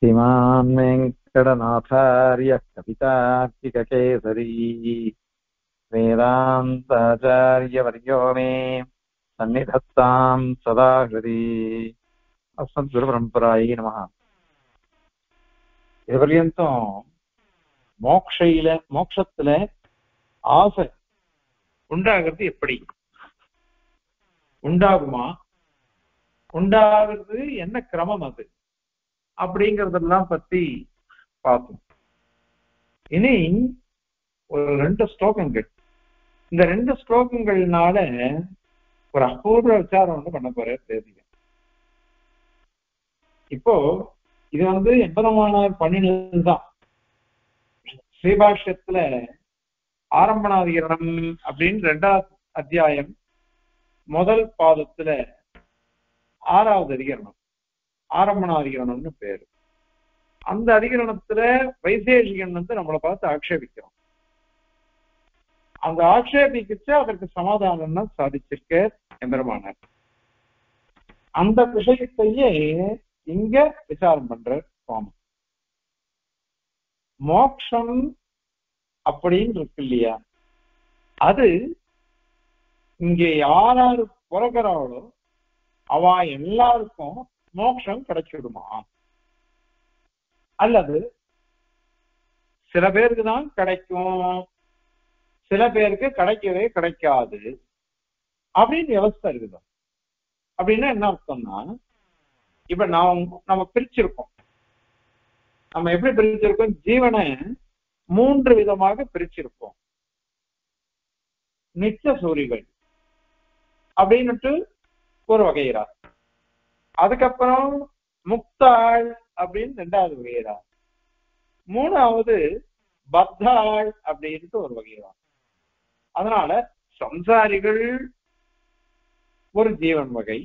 श्रीमान् वेङ्कटनाथार्यः कवितार्किककेसरी वेदान्ताचार्यवर्यो मे सन्निधत्तां सदा हृदि अस्मद्गुरुपरम्परायै नमः. இதுவரையும் மோட்சத்துல ஆசை உண்டாகிறது எப்படி உண்டாகுமா, உண்டாகிறது என்ன கிரமம் அது அப்படிங்கறதெல்லாம் பத்தி பார்த்தோம். இனி ஒரு 2 ஸ்லோகங்கள், இந்த 2 ஸ்லோகங்கள்னால ஒரு அபூர்வ விசாரம் ஒண்ணு பண்ண போற தேதிங்க. இப்போ இது 80 பண்ணினதுதான். ஸ்ரீபாஷ்யத்துல ஆரம்பணாதிகரணம் அப்படின்னு 2வது அத்தியாயம் முதல் பாதத்துல 6வது அதிகரணம் ஆரம்பணாதிகரணம்னு பேரு. அந்த அதிகரணத்துல வைசேஷிகன் நம்மளை பார்த்து ஆக்ஷேபிக்கிறோம். அந்த ஆக்ஷேபிக்கிச்சு அதற்கு சமாதானம் தான் சாதிச்சிருக்க எம்பெருமானார். அந்த விஷயத்தையே இங்க விசாரம் பண்ற சுவாமி. மோக்ஷம் அப்படின்னு இருக்கு இல்லையா, அது இங்கே யாராரு பிறகுறாளோ அவ எல்லாருக்கும் மோட்சம் கிடைச்சிடுமா, அல்லது சில பேருக்கு தான் கிடைக்கும், சில பேருக்கு கிடைக்கவே கிடைக்காது அப்படின்னு வியவஸ்தை இருக்குது. அப்படின்னா என்ன அர்த்தம்னா, இப்ப நம்ம பிரிச்சிருக்கோம். நம்ம எப்படி பிரிச்சிருக்கோம்? ஜீவனை 3 விதமாக பிரிச்சிருக்கோம். நித்திய சூரிகள் அப்படின்னுட்டு ஒரு வகைரா, அதுக்கப்புறம் முக்தாள் அப்படின்னு 2வது வகைரா, 3வது பத்தாள் அப்படின்ட்டு ஒரு வகைரா. அதனால சம்சாரிகள் ஒரு ஜீவன் வகை,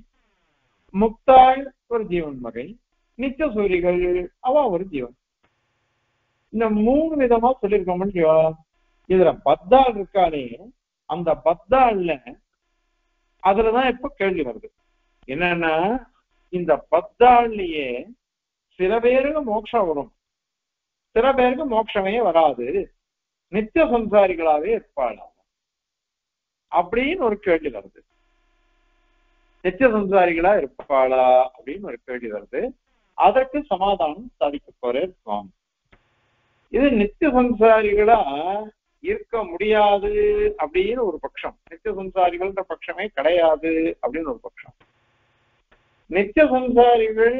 முக்தாள் ஒரு ஜீவன் வகை, நித்திய சூரிகள் அவ ஒரு ஜீவன். இந்த 3 விதமா சொல்லியிருக்கோம். இதுல பத்தாள் இருக்காளே, அந்த பத்தாள்ல அதுலதான் இப்ப கேள்வி வருது. என்னன்னா, இந்த பத்தாள்லயே சில பேருக்கு மோட்சம் வரும், சில பேருக்கு மோட்சமே வராது, நித்திய சம்சாரிகளாவே இருப்பாளா அப்படின்னு ஒரு கேள்வி வருது. நித்திய சம்சாரிகளா இருப்பாளா அப்படின்னு ஒரு கேள்வி வருது. அதற்கு சமாதானம் சாதிக்க போற சுவாமி. இது நித்திய சம்சாரிகளா இருக்க முடியாது அப்படின்னு ஒரு பட்சம், நித்திய சம்சாரிகள்ன்ற பட்சமே கிடையாது அப்படின்னு ஒரு பட்சம், நித்திய சம்சாரிகள்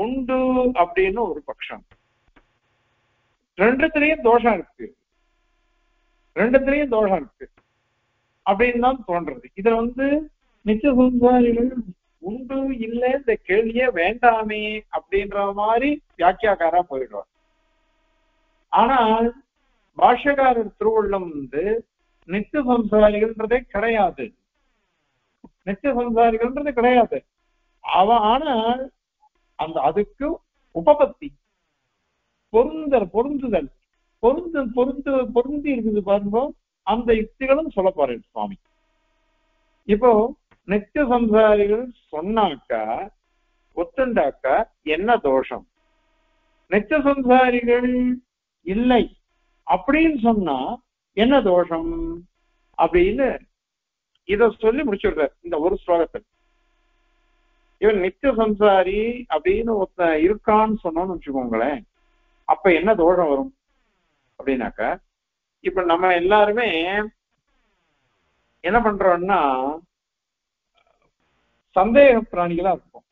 உண்டு அப்படின்னு ஒரு பட்சம். 2த்துலயும் தோஷம் இருக்கு, 2த்துலயும் தோஷம் இருக்கு அப்படின்னு தான் தோன்றது. இதுல நித்திய சம்சாரிகள் உண்டு இல்லை இந்த கேள்வியே வேண்டாமே அப்படின்ற மாதிரி வியாக்கியாக்காரா போயிடுவார். ஆனால் பாஷ்யக்காரர் திருவுள்ளம் நித்திய சம்சாரிகள்ன்றதே கிடையாது, நித்திய சம்சாரிகள்ன்றது கிடையாது. ஆனால் அதுக்கு உபபத்தி பொருந்துதல் பொருந்தி இருக்குது பாருங்க. அந்த யுக்திகளும் சொல்ல போறேன் சுவாமி. இப்போ நித்திய சம்சாரிகள் சொன்னாக்கா ஒத்துண்டாக்கா என்ன தோஷம், நித்திய சம்சாரிகள் இல்லை அப்படின்னு சொன்னா என்ன தோஷம் அப்படின்னு இத சொல்லி முடிச்சுடுற இந்த ஒரு ஸ்லோகத்தில். இவன் நித்திய சம்சாரி அப்படின்னு ஒருத்தன் இருக்கான்னு சொன்னோம்னு வச்சுக்கோங்களேன், அப்ப என்ன தோஷம் வரும் அப்படின்னாக்கா, இப்ப நம்ம எல்லாருமே என்ன பண்றோம்னா சந்தேக பிராணிகளா இருப்போம்.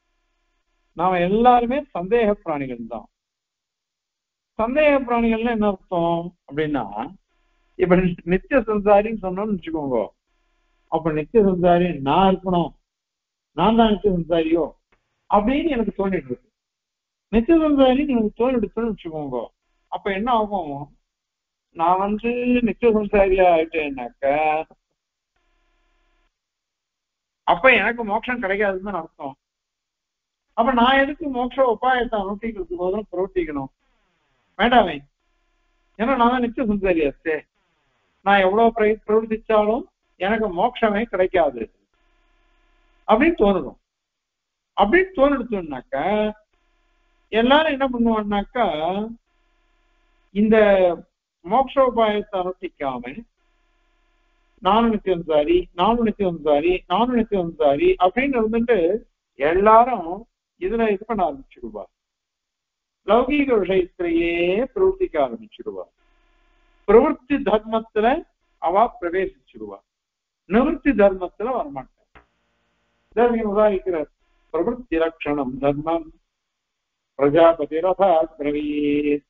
நாம எல்லாருமே சந்தேக பிராணிகள் தான். சந்தேக பிராணிகள்னா என்ன அர்த்தம் அப்படின்னா, இப்ப நித்திய சம்சாரின்னு சொன்னோம்னு வச்சுக்கோங்க, அப்ப நித்திய சம்சாரி நான் இருக்கணும், நான் தான் நித்திய சம்சாரியோ அப்படின்னு எனக்கு தோணிட்டு இருக்கு. நித்திய சம்சாரின்னு எனக்கு தோணிடுச்சுன்னு வச்சுக்கோங்க, அப்ப என்ன ஆகும், நான் நித்திய சம்சாரியா ஆயிட்டேன்னாக்க அப்ப எனக்கு மோட்சம் கிடைக்காதுன்னு அர்த்தம். அப்ப நான் எதுக்கு மோட்ச உபாயத்தை அனுஷ்டிக்கிறதுக்கு போதும் பிரவர்த்திக்கணும்? வேண்டாமே, ஏன்னா நான் தான் நித்திய சம்சாரியாச்சே. நான் எவ்வளவு பிரவர்த்திச்சாலும் எனக்கு மோட்சமே கிடைக்காது அப்படின்னு தோணணும். அப்படின்னு தோணிடுச்சுன்னாக்க எல்லாரும் என்ன பண்ணுவான்னாக்கா இந்த மோட்சோபாயத்தை அனுஷ்டிக்காம நானும் நித்தியம்சாரி அப்படின்னு இருந்துட்டு எல்லாரும் இதுல இது பண்ண ஆரம்பிச்சிடுவா. லௌகீக விஷயத்திலேயே பிரவர்த்திக்க ஆரம்பிச்சிடுவா. பிரவருத்தி தர்மத்துல அவ பிரவேசிச்சிடுவா, நிவர்த்தி தர்மத்துல வரமாட்டார். உதாரிக்கிறார், பிரவருத்தி லட்சணம் தர்மம் பிரஜாபதி ரதீத்,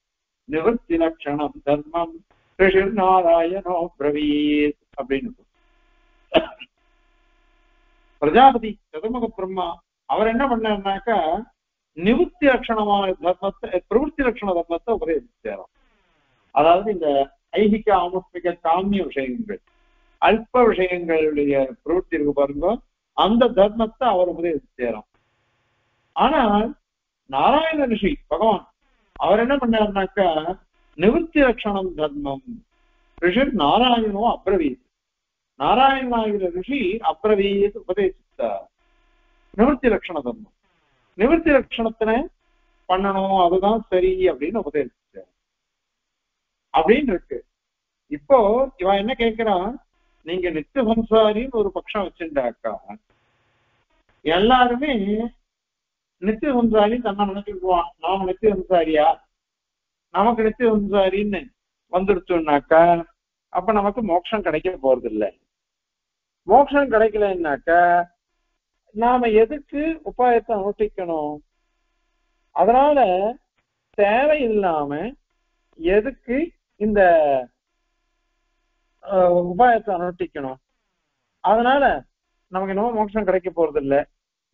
நிவர்த்தி லட்சணம் தர்மம் ரிஷிர் நாராயணோ பிரவீத் அப்படின்னு. பிரஜாபதி சதுர்முக பிரம்மா அவர் என்ன பண்ணாருனாக்கா நிவர்த்தி லட்சணமான தர்மத்தை, பிரவருத்தி லட்சண தர்மத்தை உபதேசிச்சாராம். அதாவது இந்த ஐகிக ஆமுஷ்மிக காமிய விஷயங்கள், அல்ப விஷயங்களுடைய பிரவருத்தி இருக்கு பாருங்க, அந்த தர்மத்தை அவர் உபதேசிச்சாராம். ஆனால் நாராயண ரிஷி பகவான் அவர் என்ன பண்ணாருனாக்கா நிவர்த்தி லட்சணம் தர்மம் ரிஷி நாராயணோ அப்ரவீத், நாராயணாகிற ரிஷி அப்ரவீத் உபதேசித்தார் நிவர்த்தி லட்சண தர்மம். நிவர்த்தி லட்சணத்தினை பண்ணணும், அதுதான் சரி அப்படின்னு உபதேசிச்சார் அப்படின்னு இருக்கு. இப்போ இவன் என்ன கேட்கிறான், நீங்க நித்திய சம்சாரின்னு ஒரு பட்சம் வச்சுட்டாக்கா எல்லாருமே நித்திய சம்சாரி தன்னை நினைச்சுக்குவான். நாம நித்திய சம்சாரியா, நமக்கு நித்திய சம்சாரின்னு வந்துடுச்சோம்னாக்கா அப்ப நமக்கு மோட்சம் கிடைக்க போறது இல்லை. மோட்சம் கிடைக்கலன்னாக்கா நாம எதுக்கு உபாயத்தை அனுஷ்டிக்கணும்? அதனால தேவையில்லாம எதுக்கு இந்த உபாயத்தை அனுஷ்டிக்கணும்? அதனால நமக்கு இன்னமும் மோட்சம் கிடைக்க போறது இல்லை,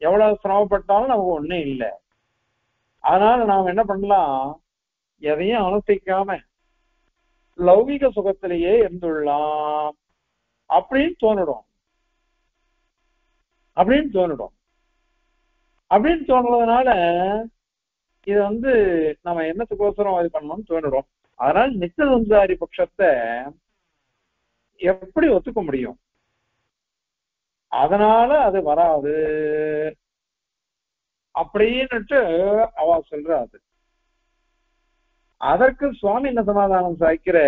எவ்வளவு சிரமப்பட்டாலும் நமக்கு ஒண்ணும் இல்லை. அதனால நாம என்ன பண்ணலாம், எதையும் அனுஷ்டிக்காம லௌகிக சுகத்திலேயே இருந்துடலாம் அப்படின்னு தோணிடும். அப்படின்னு தோணுறதுனால இது நம்ம என்னத்துக்கோசரம் இது பண்ணணும்னு தோணிடும். அதனால நித்திய சம்சாரி பட்சத்தை எப்படி ஒத்துக்க முடியும்? அதனால அது வராது அப்படின்னுட்டு அவ சொல்றாது. அதற்கு சுவாமி என்ன சமாதானம் சாய்க்கிற,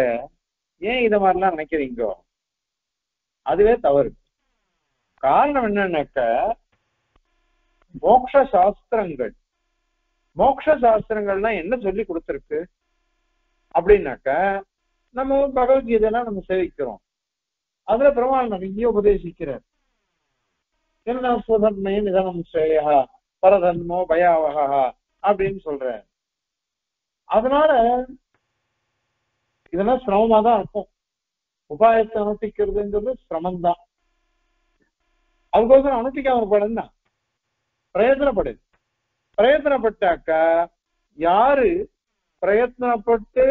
ஏன் இத மாதிரிலாம் நினைக்கிறீங்க? அதுவே தவறு. காரணம் என்னன்னாக்க மோட்ச சாஸ்திரங்கள்லாம் என்ன சொல்லி கொடுத்திருக்கு அப்படின்னாக்க, நம்ம பகவத்கீதையெல்லாம் நம்ம சேவிக்கிறோம். அதுல பெருமாள் நிறைய உபதேசிக்கிறார். என்ன சுதர்மே நிதனம் ஸ்ரேயா பரதன்மோ பயாவகா அப்படின்னு சொல்ற. அதனால இதெல்லாம் சிரமமா தான் இருக்கும். உபாயத்தை அனுஷ்டிக்கிறதுங்கிறது சிரமம்தான். அதுக்கோசரம் அனுஷ்டிக்காம படுன்னா பிரயத்தனப்பட்டாக்கா யாரு பிரயத்தனப்பட்டு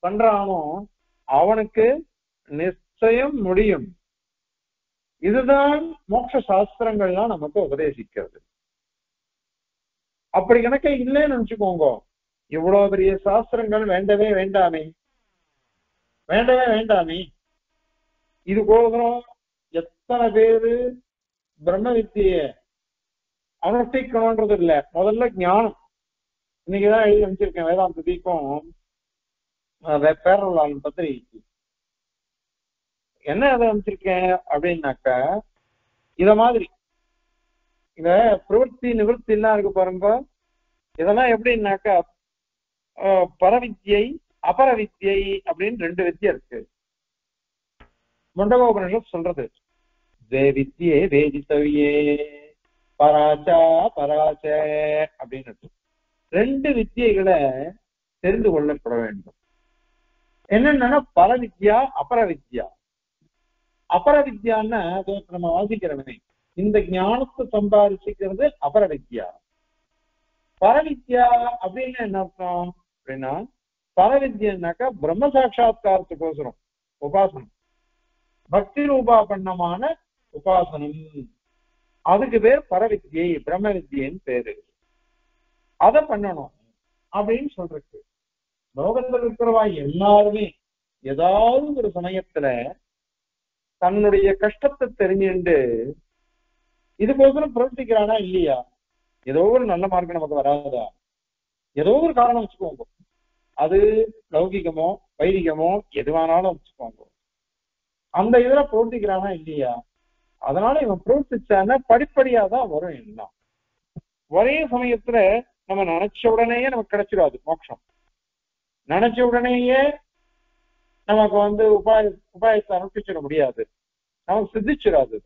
பண்றானோ அவனுக்கு நிச்சயம் முடியும். இதுதான் மோட்ச சாஸ்திரங்கள்லாம் நமக்கு உபதேசிக்கிறது. அப்படி கணக்க இல்லைன்னு நினைச்சுக்கோங்க, இவ்வளவு பெரிய சாஸ்திரங்கள் வேண்டவே வேண்டாமே. இது கோசரம் எத்தனை பேரு பிரம்ம வித்திய அனுஷ்டிக்கணும்ன்றது இல்ல, முதல்ல ஞானம். இன்னைக்குதான் எழுதி அமைச்சிருக்கேன் வேதாந்த தீபம் பேரலாளன் பத்திரிகைக்கு. என்ன அதை அமைச்சிருக்கேன் அப்படின்னாக்க, இத மாதிரி இந்த பிரவர்த்தி நிவர்த்தி எல்லாம் இருக்கு பாருங்க. இதெல்லாம் எப்படின்னாக்கா பரவித்யை அபரவித்யை அப்படின்னு ரெண்டு வித்தியை இருக்கு. முண்டகோபனிஷத் சொல்றது, வித்யே வேதித்தவியே பராச்சா பராச்ச அப்படின்னு ரெண்டு வித்தியைகளை தெரிந்து கொள்ளப்பட வேண்டும். என்னன்னா பரவித்யா அபரவித்யா. அபரவித்யான்னா நம்ம வாசிக்கிறவனே இந்த ஞானத்தை சம்பாதிச்சுக்கிறது அபரவித்யா. பரவித்யா அப்படின்னு என்ன அர்த்தம் அப்படின்னா, பரவித்யன்னாக்கா பிரம்ம சாட்சா்காரத்துக்கோசரம் உபாசனம், பக்தி ரூபாபன்னமான உபாசனம். அதுக்கு பேர் பரவித்யை, பிரம்ம வித்யன்னு பேரு. அதை பண்ணணும் அப்படின்னு சொல்றது. லோகத்தில் இருக்கிறவா எல்லாருமே ஏதாவது ஒரு சமயத்துல தன்னுடைய கஷ்டத்தை தெரிஞ்சுண்டு இதுக்கோசரம் பிரவர்த்திக்கிறானா இல்லையா? ஏதோ ஒரு நல்ல மார்க்கம் நமக்கு வராதா? ஏதோ ஒரு காரணம் வச்சுக்கோங்க, அது லௌகிகமோ வைதிகமோ எதுவானாலும் வச்சுக்கோங்க, அந்த இதுல பிரவர்த்திக்கிறானா இல்லையா? அதனால இவன் பிரவர்த்திச்சான்னா படிப்படியா தான் வரும் எல்லாம். ஒரே சமயத்துல நம்ம நினைச்ச உடனேயே நமக்கு கிடைச்சிடாது மோட்சம். நினைச்ச உடனேயே நமக்கு உபாயத்தை அனுப்பிச்சிட முடியாது, நமக்கு சித்திச்சிடாது.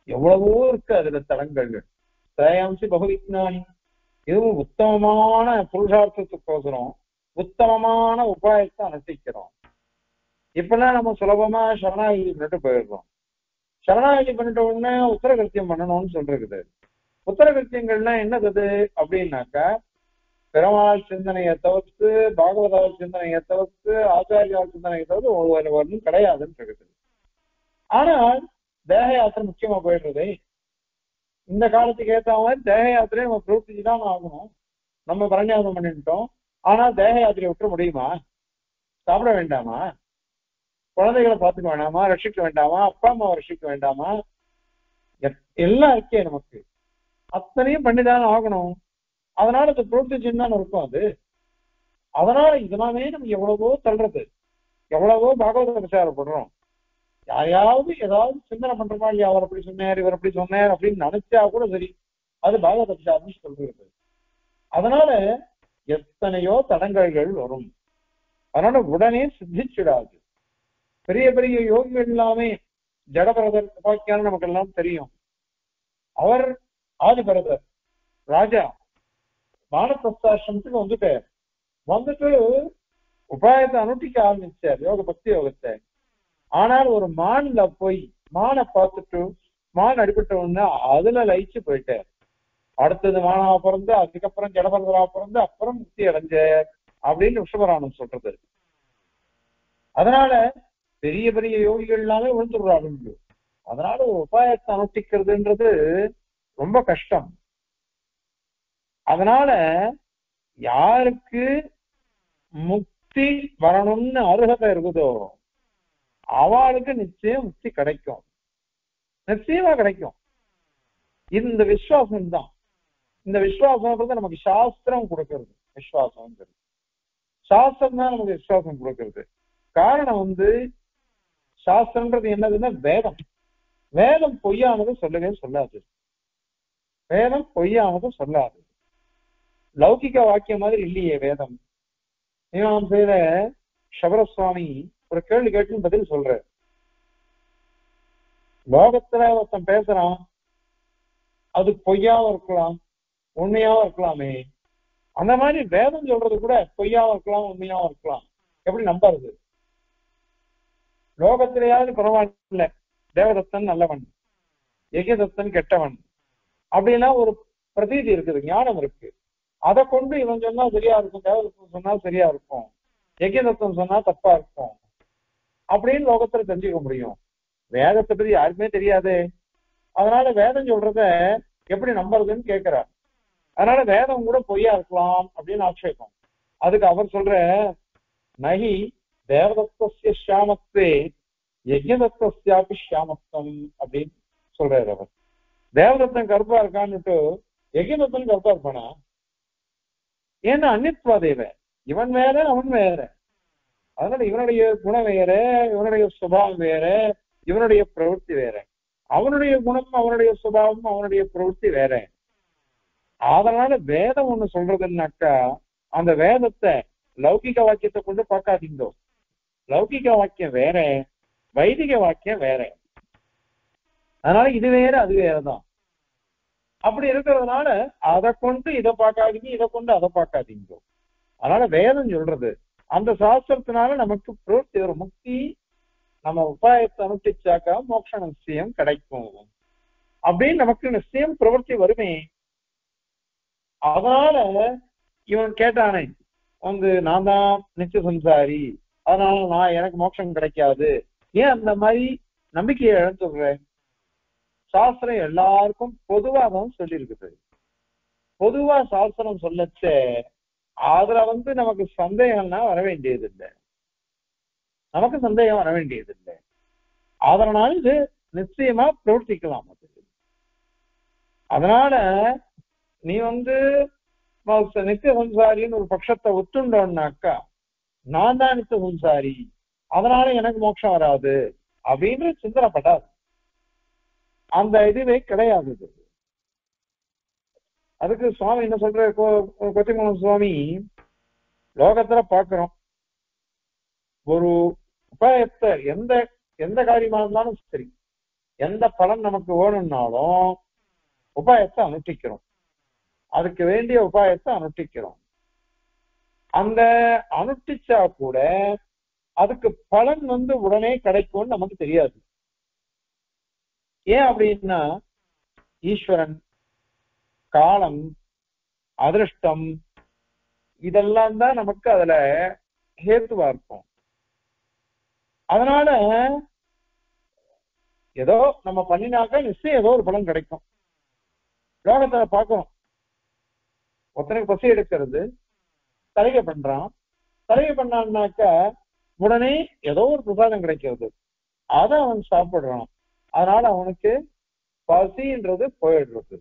எவ்வளவோ இருக்கு அதுல தடங்கள். திரயாம்சி பகுவிஜானி, இதுவும் உத்தமமான புருஷார்த்தத்துக்கோசரம் உத்தமமான உபாயத்தை அனுஷ்டிக்கிறோம். இப்பெல்லாம் நம்ம சுலபமா சரணாகதி பண்ணிட்டு போயிடுறோம். சரணாகதி பண்ணிட்ட உடனே உத்தரகிருத்தியம் பண்ணணும்னு சொல்றது. உத்தரகிருத்தியங்கள்லாம் என்னது அப்படின்னாக்கா, பெருமாள் சிந்தனையை தவிர்த்து, பாகவதால் சிந்தனையை தவிர்த்து, ஆச்சாரியால் சிந்தனையை தவிர்த்து ஒவ்வொரு கிடையாதுன்னு இருக்குது. ஆனால் தேக யாத்திரை முக்கியமா போயிடுறது. இந்த காலத்துக்கு ஏற்ற மாதிரி தேக யாத்திரையை நம்ம பிரவர்த்திச்சுதான் ஆகணும். நம்ம பரநியாசம் பண்ணிட்டோம், ஆனா தேக யாத்திரையை விட்டுற முடியுமா? சாப்பிட வேண்டாமா? குழந்தைகளை பார்த்துக்க வேண்டாமா? ரட்சிக்க வேண்டாமா? அப்பா அம்மாவை ரட்சிக்க வேண்டாமா? எல்லாம் இருக்கே நமக்கு, அத்தனையும் பண்ணிதானே ஆகணும். அதனால அது பிரவர்த்திச்சுன்னு தான் இருக்கும் அது. அதனால இதனாலே நம்ம எவ்வளவோ தள்ளுறது, எவ்வளவோ பாகவத பிரச்சாரப்படுறோம். யாரையாவது ஏதாவது சிந்தனை பண்றோமா இல்லையா, அவர் அப்படி சொன்னார் இவர் அப்படி சொன்னார் அப்படின்னு நினைச்சா கூட சரி, அது பாகவத பிரச்சாரம் சொல்றது. அதனால எத்தனையோ தடங்கல்கள் வரும். அதனால உடனே சித்திச்சிடாது. பெரிய பெரிய யோகிகள் எல்லாமே, ஜடபரதர் உபாக்கியான நமக்கு எல்லாம் தெரியும். அவர் ஆதிபரதர் ராஜா வானப்பிரஸ்தாசிரமத்துக்கு வந்துட்டு உபாயத்தை அனுஷ்டிக்க ஆரம்பிச்சார், யோக பக்தி யோகத்தை. ஆனால் ஒரு மான்ல போய் மானை பார்த்துட்டு, மான் அடிபட்ட உடனே அதுல லயிச்சு போயிட்டார். அடுத்தது மானா பிறந்து, அதுக்கப்புறம் ஜடபரதரா பிறந்து, அப்புறம் முக்தி அடைஞ்சார் அப்படின்னு விஷபராணம் சொல்றது. அதனால பெரிய பெரிய யோகிகள் எல்லாமே விழுந்துடுறாங்க. அதனால ஒரு உபாயத்தை அனுஷ்டிக்கிறதுன்றது ரொம்ப கஷ்டம். அதனால யாருக்கு முக்தி வரணும்னு அருகதை இருக்குதோ அவளுக்கு நிச்சயம் முக்தி கிடைக்கும், நிச்சயமா கிடைக்கும். இந்த விசுவாசம் தான். இந்த விசுவாசம் நமக்கு சாஸ்திரம் கொடுக்கிறது. விசுவாசம் சாஸ்திரம் தான் நமக்கு விசுவாசம் கொடுக்கிறது. காரணம் சாஸ்திரம்ன்றது என்னதுன்னா வேதம். வேதம் பொய்யானது சொல்லவே சொல்லாது. வேதம் பொய்யானது சொல்லாது. லௌகிக வாக்கியம் மாதிரி இல்லையே வேதம். மீமாம்சையில செய்த சபரசுவாமி ஒரு கேள்வி கேட்டு பதில் சொல்ற. லோகத்துல ஒருத்தன் பேசுறான், அது பொய்யாவும் இருக்கலாம் உண்மையாவும் இருக்கலாமே. அந்த மாதிரி வேதம் சொல்றது கூட பொய்யாவும் இருக்கலாம் உண்மையாவும் இருக்கலாம். எப்படி நம்புறது? லோகத்திலேயாவது பரவாயில்ல, தேவதத்தன் நல்லவன், யஜ்யதத்தன் கெட்டவன் அப்படின்னா ஒரு பிரதீதி இருக்குது, ஞானம் இருக்கு. அதை கொண்டு இவன் சொன்னா சரியா இருக்கும், தேவதத்தன் சொன்னா சரியா இருக்கும், யஜ்யதத்தன் சொன்னா தப்பா இருக்கும் அப்படின்னு லோகத்துல தெரிஞ்சுக்க முடியும். வேதத்தை பத்தி யாருக்குமே தெரியாது. அதனால வேதம் சொல்றத எப்படி நம்புறதுன்னு கேட்கிறார். அதனால வேதம் கூட பொய்யா இருக்கலாம் அப்படின்னு ஆட்சேபம். அதுக்கு அவர் சொல்ற, நகி தேவதத்தஸ்ய ஷியாமத்வே யஜ்யதத்தஸ்யாபி ஷியாமத்வம் அப்படின்னு சொல்றாரு அவர். தேவதத்தன் கருப்பா இருக்கான்னுட்டு யஜ்யதத்தன் கருப்பா இருப்பானா? ஏன்னா அந்நித்வாதேவ, இவன் வேற அவன் வேற. அதனால இவனுடைய குணம் வேற, இவனுடைய சுபாவம் வேற, இவனுடைய பிரவೃತ್ತಿ வேற. அவனுடைய குணம், அவனுடைய சுபாவம், அவனுடைய பிரவೃತ್ತಿ வேற. அதனால வேதம் ஒண்ணு சொல்றதுன்னாக்கா அந்த வேதத்தை லௌகிக வாக்கியத்தை கொண்டு பார்க்காதீங்கோ. லௌகிக வாக்கியம் வேற, வைதிக வாக்கியம் வேற. அதனால இது வேற அது வேறதான். அப்படி இருக்கிறதுனால அதை கொண்டு இதை பார்க்காதீங்க, இதை கொண்டு அதை பார்க்காதீங்க. அதனால வேதம் சொல்றது அந்த சாஸ்திரத்தினால நமக்கு பிரவೃತ್ತಿ ஒரு முக்தி, நம்ம உபாயத்தை அனுஷ்டிச்சாக்கா மோட்ச நிச்சயம் கிடைக்கும் அப்படின்னு நமக்கு நிச்சயம் பிரவೃತ್ತಿ வருமே. அதனால இவன் கேட்டானே நான் தான் நித்திய சம்சாரி, அதனால எனக்கு மோட்சம் கிடைக்காது, ஏன் அந்த மாதிரி நம்பிக்கையை இழந்துடுறேன்? சாஸ்திரம் எல்லாருக்கும் பொதுவா தான் சொல்லி இருக்குது. பொதுவா சாஸ்திரம் சொல்லச்ச அதுல நமக்கு சந்தேகம்னா வர வேண்டியது இல்லை, நமக்கு சந்தேகம் வர வேண்டியது இல்லை. அதனால இது நிச்சயமா பிரவர்த்திக்கலாம். அதனால நீ நித்திய சம்சாரின்னு ஒரு பட்சத்தை ஒத்துண்டோம்னாக்கா நான் தான் நித்திய சம்சாரி, அதனால எனக்கு மோட்சம் வராது அப்படின்னு சிந்தனைப்படாது. அந்த இதுவே கிடையாது. அதுக்கு சுவாமி என்ன சொல்ற, கொத்திமங்கலம் சுவாமி, லோகத்துல பாக்குறோம் ஒரு உபாயத்தை எந்த எந்த காரியமா இருந்தாலும் சரி, எந்த பலன் நமக்கு வேணும்னாலும் உபாயத்தை அனுஷ்டிக்கிறோம், அதுக்கு வேண்டிய உபாயத்தை அனுஷ்டிக்கிறோம். அந்த அனுஷ்டிச்சா கூட அதுக்கு பலன் உடனே கிடைக்கும்னு நமக்கு தெரியாது. ஏன் அப்படின்னா ஈஸ்வரன், காலம், அதிருஷ்டம் இதெல்லாம் தான் நமக்கு அதுல ஹேத்துவா இருக்கும். அதனால ஏதோ நம்ம பண்ணினாக்க நிச்சயம் ஏதோ ஒரு பலன் கிடைக்கும். லோகத்துல பார்க்கணும், ஒருத்தனுக்கு பசி எடுக்கிறது, தலைகை பண்றான், தலைகை பண்ணான்னாக்க உடனே ஏதோ ஒரு பிரசாதம் கிடைக்கிறது, அதை அவன் சாப்பிடுறான், அதனால அவனுக்கு பசின்றது போயிடுறது,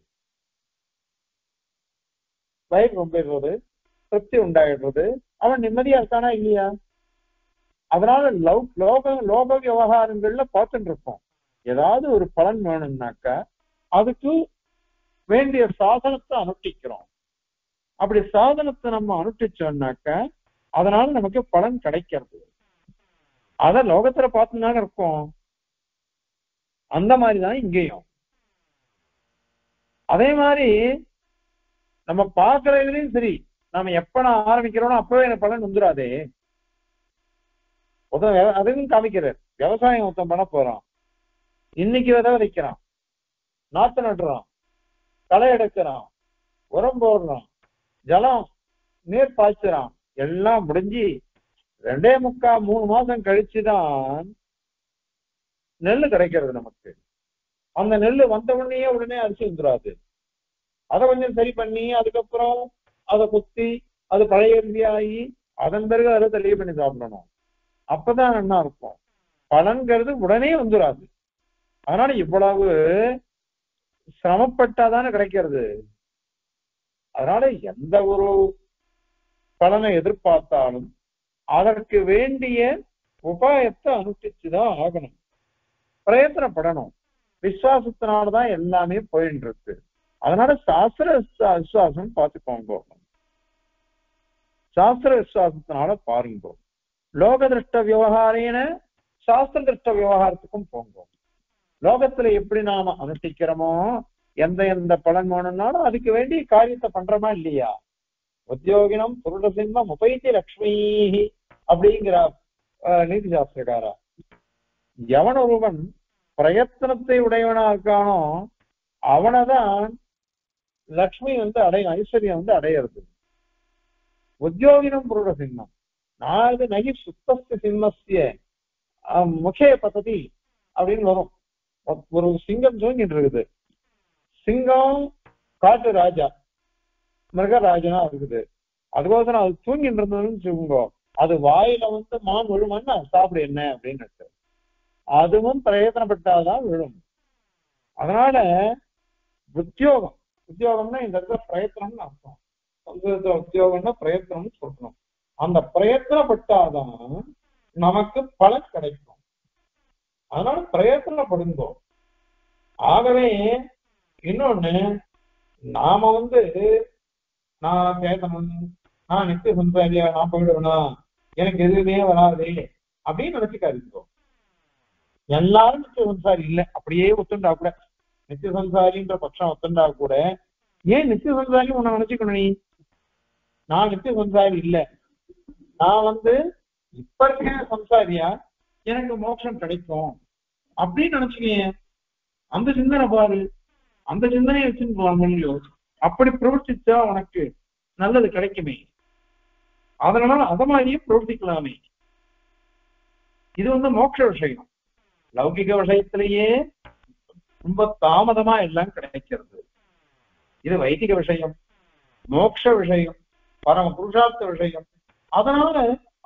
வயிறு ரொம்பிடுறது, திருப்தி உண்டாயிடுறது, அவன் நிம்மதியா இருக்கானா இல்லையா? அதனால லோக விவகாரங்கள்ல பார்த்துட்டு இருக்கோம், ஏதாவது ஒரு பலன் வேணும்னாக்க அதுக்கு வேண்டிய சாதனத்தை அனுஷ்டிக்கிறோம். அப்படி சாதனத்தை நம்ம அனுஷ்டிச்சோம்னாக்க அதனால நமக்கு பலன் கிடைக்கிறது. அத லோகத்துல பார்த்துதானே இருக்கோம். அந்த மாதிரிதான் இங்கேயும். அதே மாதிரி நம்ம பார்க்கறதுலயும் சரி, நம்ம எப்ப நான் ஆரம்பிக்கிறோம்னா அப்பவே எனக்கு பலன் வந்துடாதே. அதையும் காமிக்கிறார். விவசாயம் ஒருத்தன் பண்ண போறான், இன்னைக்கு விதை விதைக்கிறான், நாத்து நடுறான், களை எடுக்கிறான், உரம் போடுறான், ஜலம் நீர் பாய்ச்சுறான், எல்லாம் முடிஞ்சு 2.75 மாசம் கழிச்சுதான் நெல்லு கிடைக்கிறது நமக்கு. அந்த நெல்லு வந்த உடனே அரிசி வந்துடாது. அதை கொஞ்சம் சரி பண்ணி அதுக்கப்புறம் அதை குத்தி அது பழைய அரிசியாகி அதன் பிறகு அதை தெளிவு பண்ணி சாப்பிடணும். அப்பதான் என்ன இருக்கும், பலன்கிறது உடனே வந்துடாது. அதனால இவ்வளவு சிரமப்பட்டாதானே கிடைக்கிறது. அதனால எந்த ஒரு பலனை எதிர்பார்த்தாலும் அதற்கு வேண்டிய உபாயத்தை அனுஷ்டிச்சுதான் ஆகணும், பிரயத்தனப்படணும். விசுவாசத்தினாலதான் எல்லாமே போயிட்டு இருக்கு. அதனால சாஸ்திர விசுவாசம் பார்த்துக்கோங்க, சாஸ்திர விசுவாசத்தினால பாருங்க. லோக திருஷ்ட விவகாரேன சாஸ்திர திருஷ்ட விவகாரத்துக்கும் போங்க. லோகத்துல எப்படி நாம அனுஷ்டிக்கிறோமோ, எந்த பலன் வேணும்னாலும் அதுக்கு வேண்டிய காரியத்தை பண்றோமா இல்லையா? உத்தியோகினம் புருட சிம்மம் உபைத்தி லக்ஷ்மி அப்படிங்கிற நீதி சாஸ்திரக்காரா. எவன் ஒருவன் பிரயத்தனத்தை உடையவனா இருக்கானோ அவனதான் லக்ஷ்மி ஐஸ்வர்யம் அடையிறது. உத்தியோகினம் புருட சிம்மம் நாது நகி சுத்தஸ்ய சிம்மஸ்ய முகே பத்ததி அப்படின்னு வரும். ஒரு சிங்கம் தூங்கிட்டு இருக்குது, சிங்கம் காட்டு ராஜா மிருகராஜனா இருக்குது, அதுக்கோசரம் அது தூங்கிட்டு இருந்ததுன்னு சொல்லுங்க, அது வாயில மான் விழுமான்னா சாப்பிடு என்ன அப்படின்னு அதுவும் பிரயத்தனப்பட்டாதான் விழும். அதனால உத்தியோகம்னா இந்த இடத்துல பிரயத்தனம்னு அர்த்தம். உத்தியோகம்னா பிரயத்தனம்னு சொல்லணும். அந்த பிரயத்தனப்பட்டாதான் நமக்கு பலன் கிடைக்கும். அதனால பிரயத்தனப்படுங்கோ. ஆகவே இன்னொன்னு, நாம நான் கேட்கணும், நான் நித்திய சம்சாரியா நான் போயிடுவேனா, எனக்கு எதுவுமே வராது அப்படின்னு நினைச்சுக்காதீங்க. எல்லாரும் நித்திய சம்சாரி இல்லை, அப்படியே ஒத்துண்டா கூட, நித்திய சம்சாரின்ற பட்சம் ஒத்துண்டா கூட, ஏன் நித்திய சம்சாரி உன்னை நினைச்சுக்கணும்? நீ நான் நித்திய சம்சாரி இல்லை, நான் இப்ப இருக்க சம்சாரியா, எனக்கு மோட்சம் கிடைக்கும் அப்படின்னு நினைச்சுக்கீங்க. அந்த சிந்தனை பாரு, அந்த சிந்தனையை வச்சுன்னு அப்படி பிரவர்த்திச்சா உனக்கு நல்லது கிடைக்குமே. அதனால அத மாதிரியே பிரவர்த்திக்கலாமே. இது மோட்ச விஷயம். லௌகிக விஷயத்திலேயே ரொம்ப தாமதமா எல்லாம் கிடைக்கிறது. இது வைதிக விஷயம், மோட்ச விஷயம், பரம புருஷார்த்த விஷயம். அதனால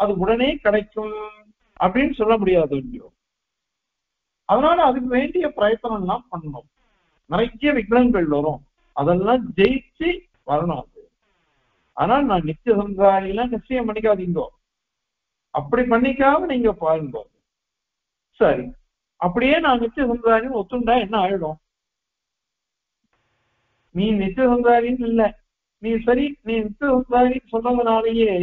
அது உடனே கிடைக்கும் அப்படின்னு சொல்ல முடியாது இல்லையோ. அதனால அதுக்கு வேண்டிய பிரயத்தனம் எல்லாம் பண்ணணும். நிறைய விக்னங்கள் வரும், அதெல்லாம் ஜெயிச்சு வரணும். அது ஆனால் நான் நித்திய சம்சாரிலாம் நிச்சயம் பண்ணிக்காதீங்கோ. அப்படி பண்ணிக்காம நீங்க பாருங்க. சரி, அப்படியே நான் நித்திய சம்சாரின்னு ஒத்துண்டா என்ன ஆயிடும்? நீ நித்திய சம்சாரின்னு இல்ல, நீ சரி நீ நித்திய சம்சாரின்னு சொன்னதுனாலேயே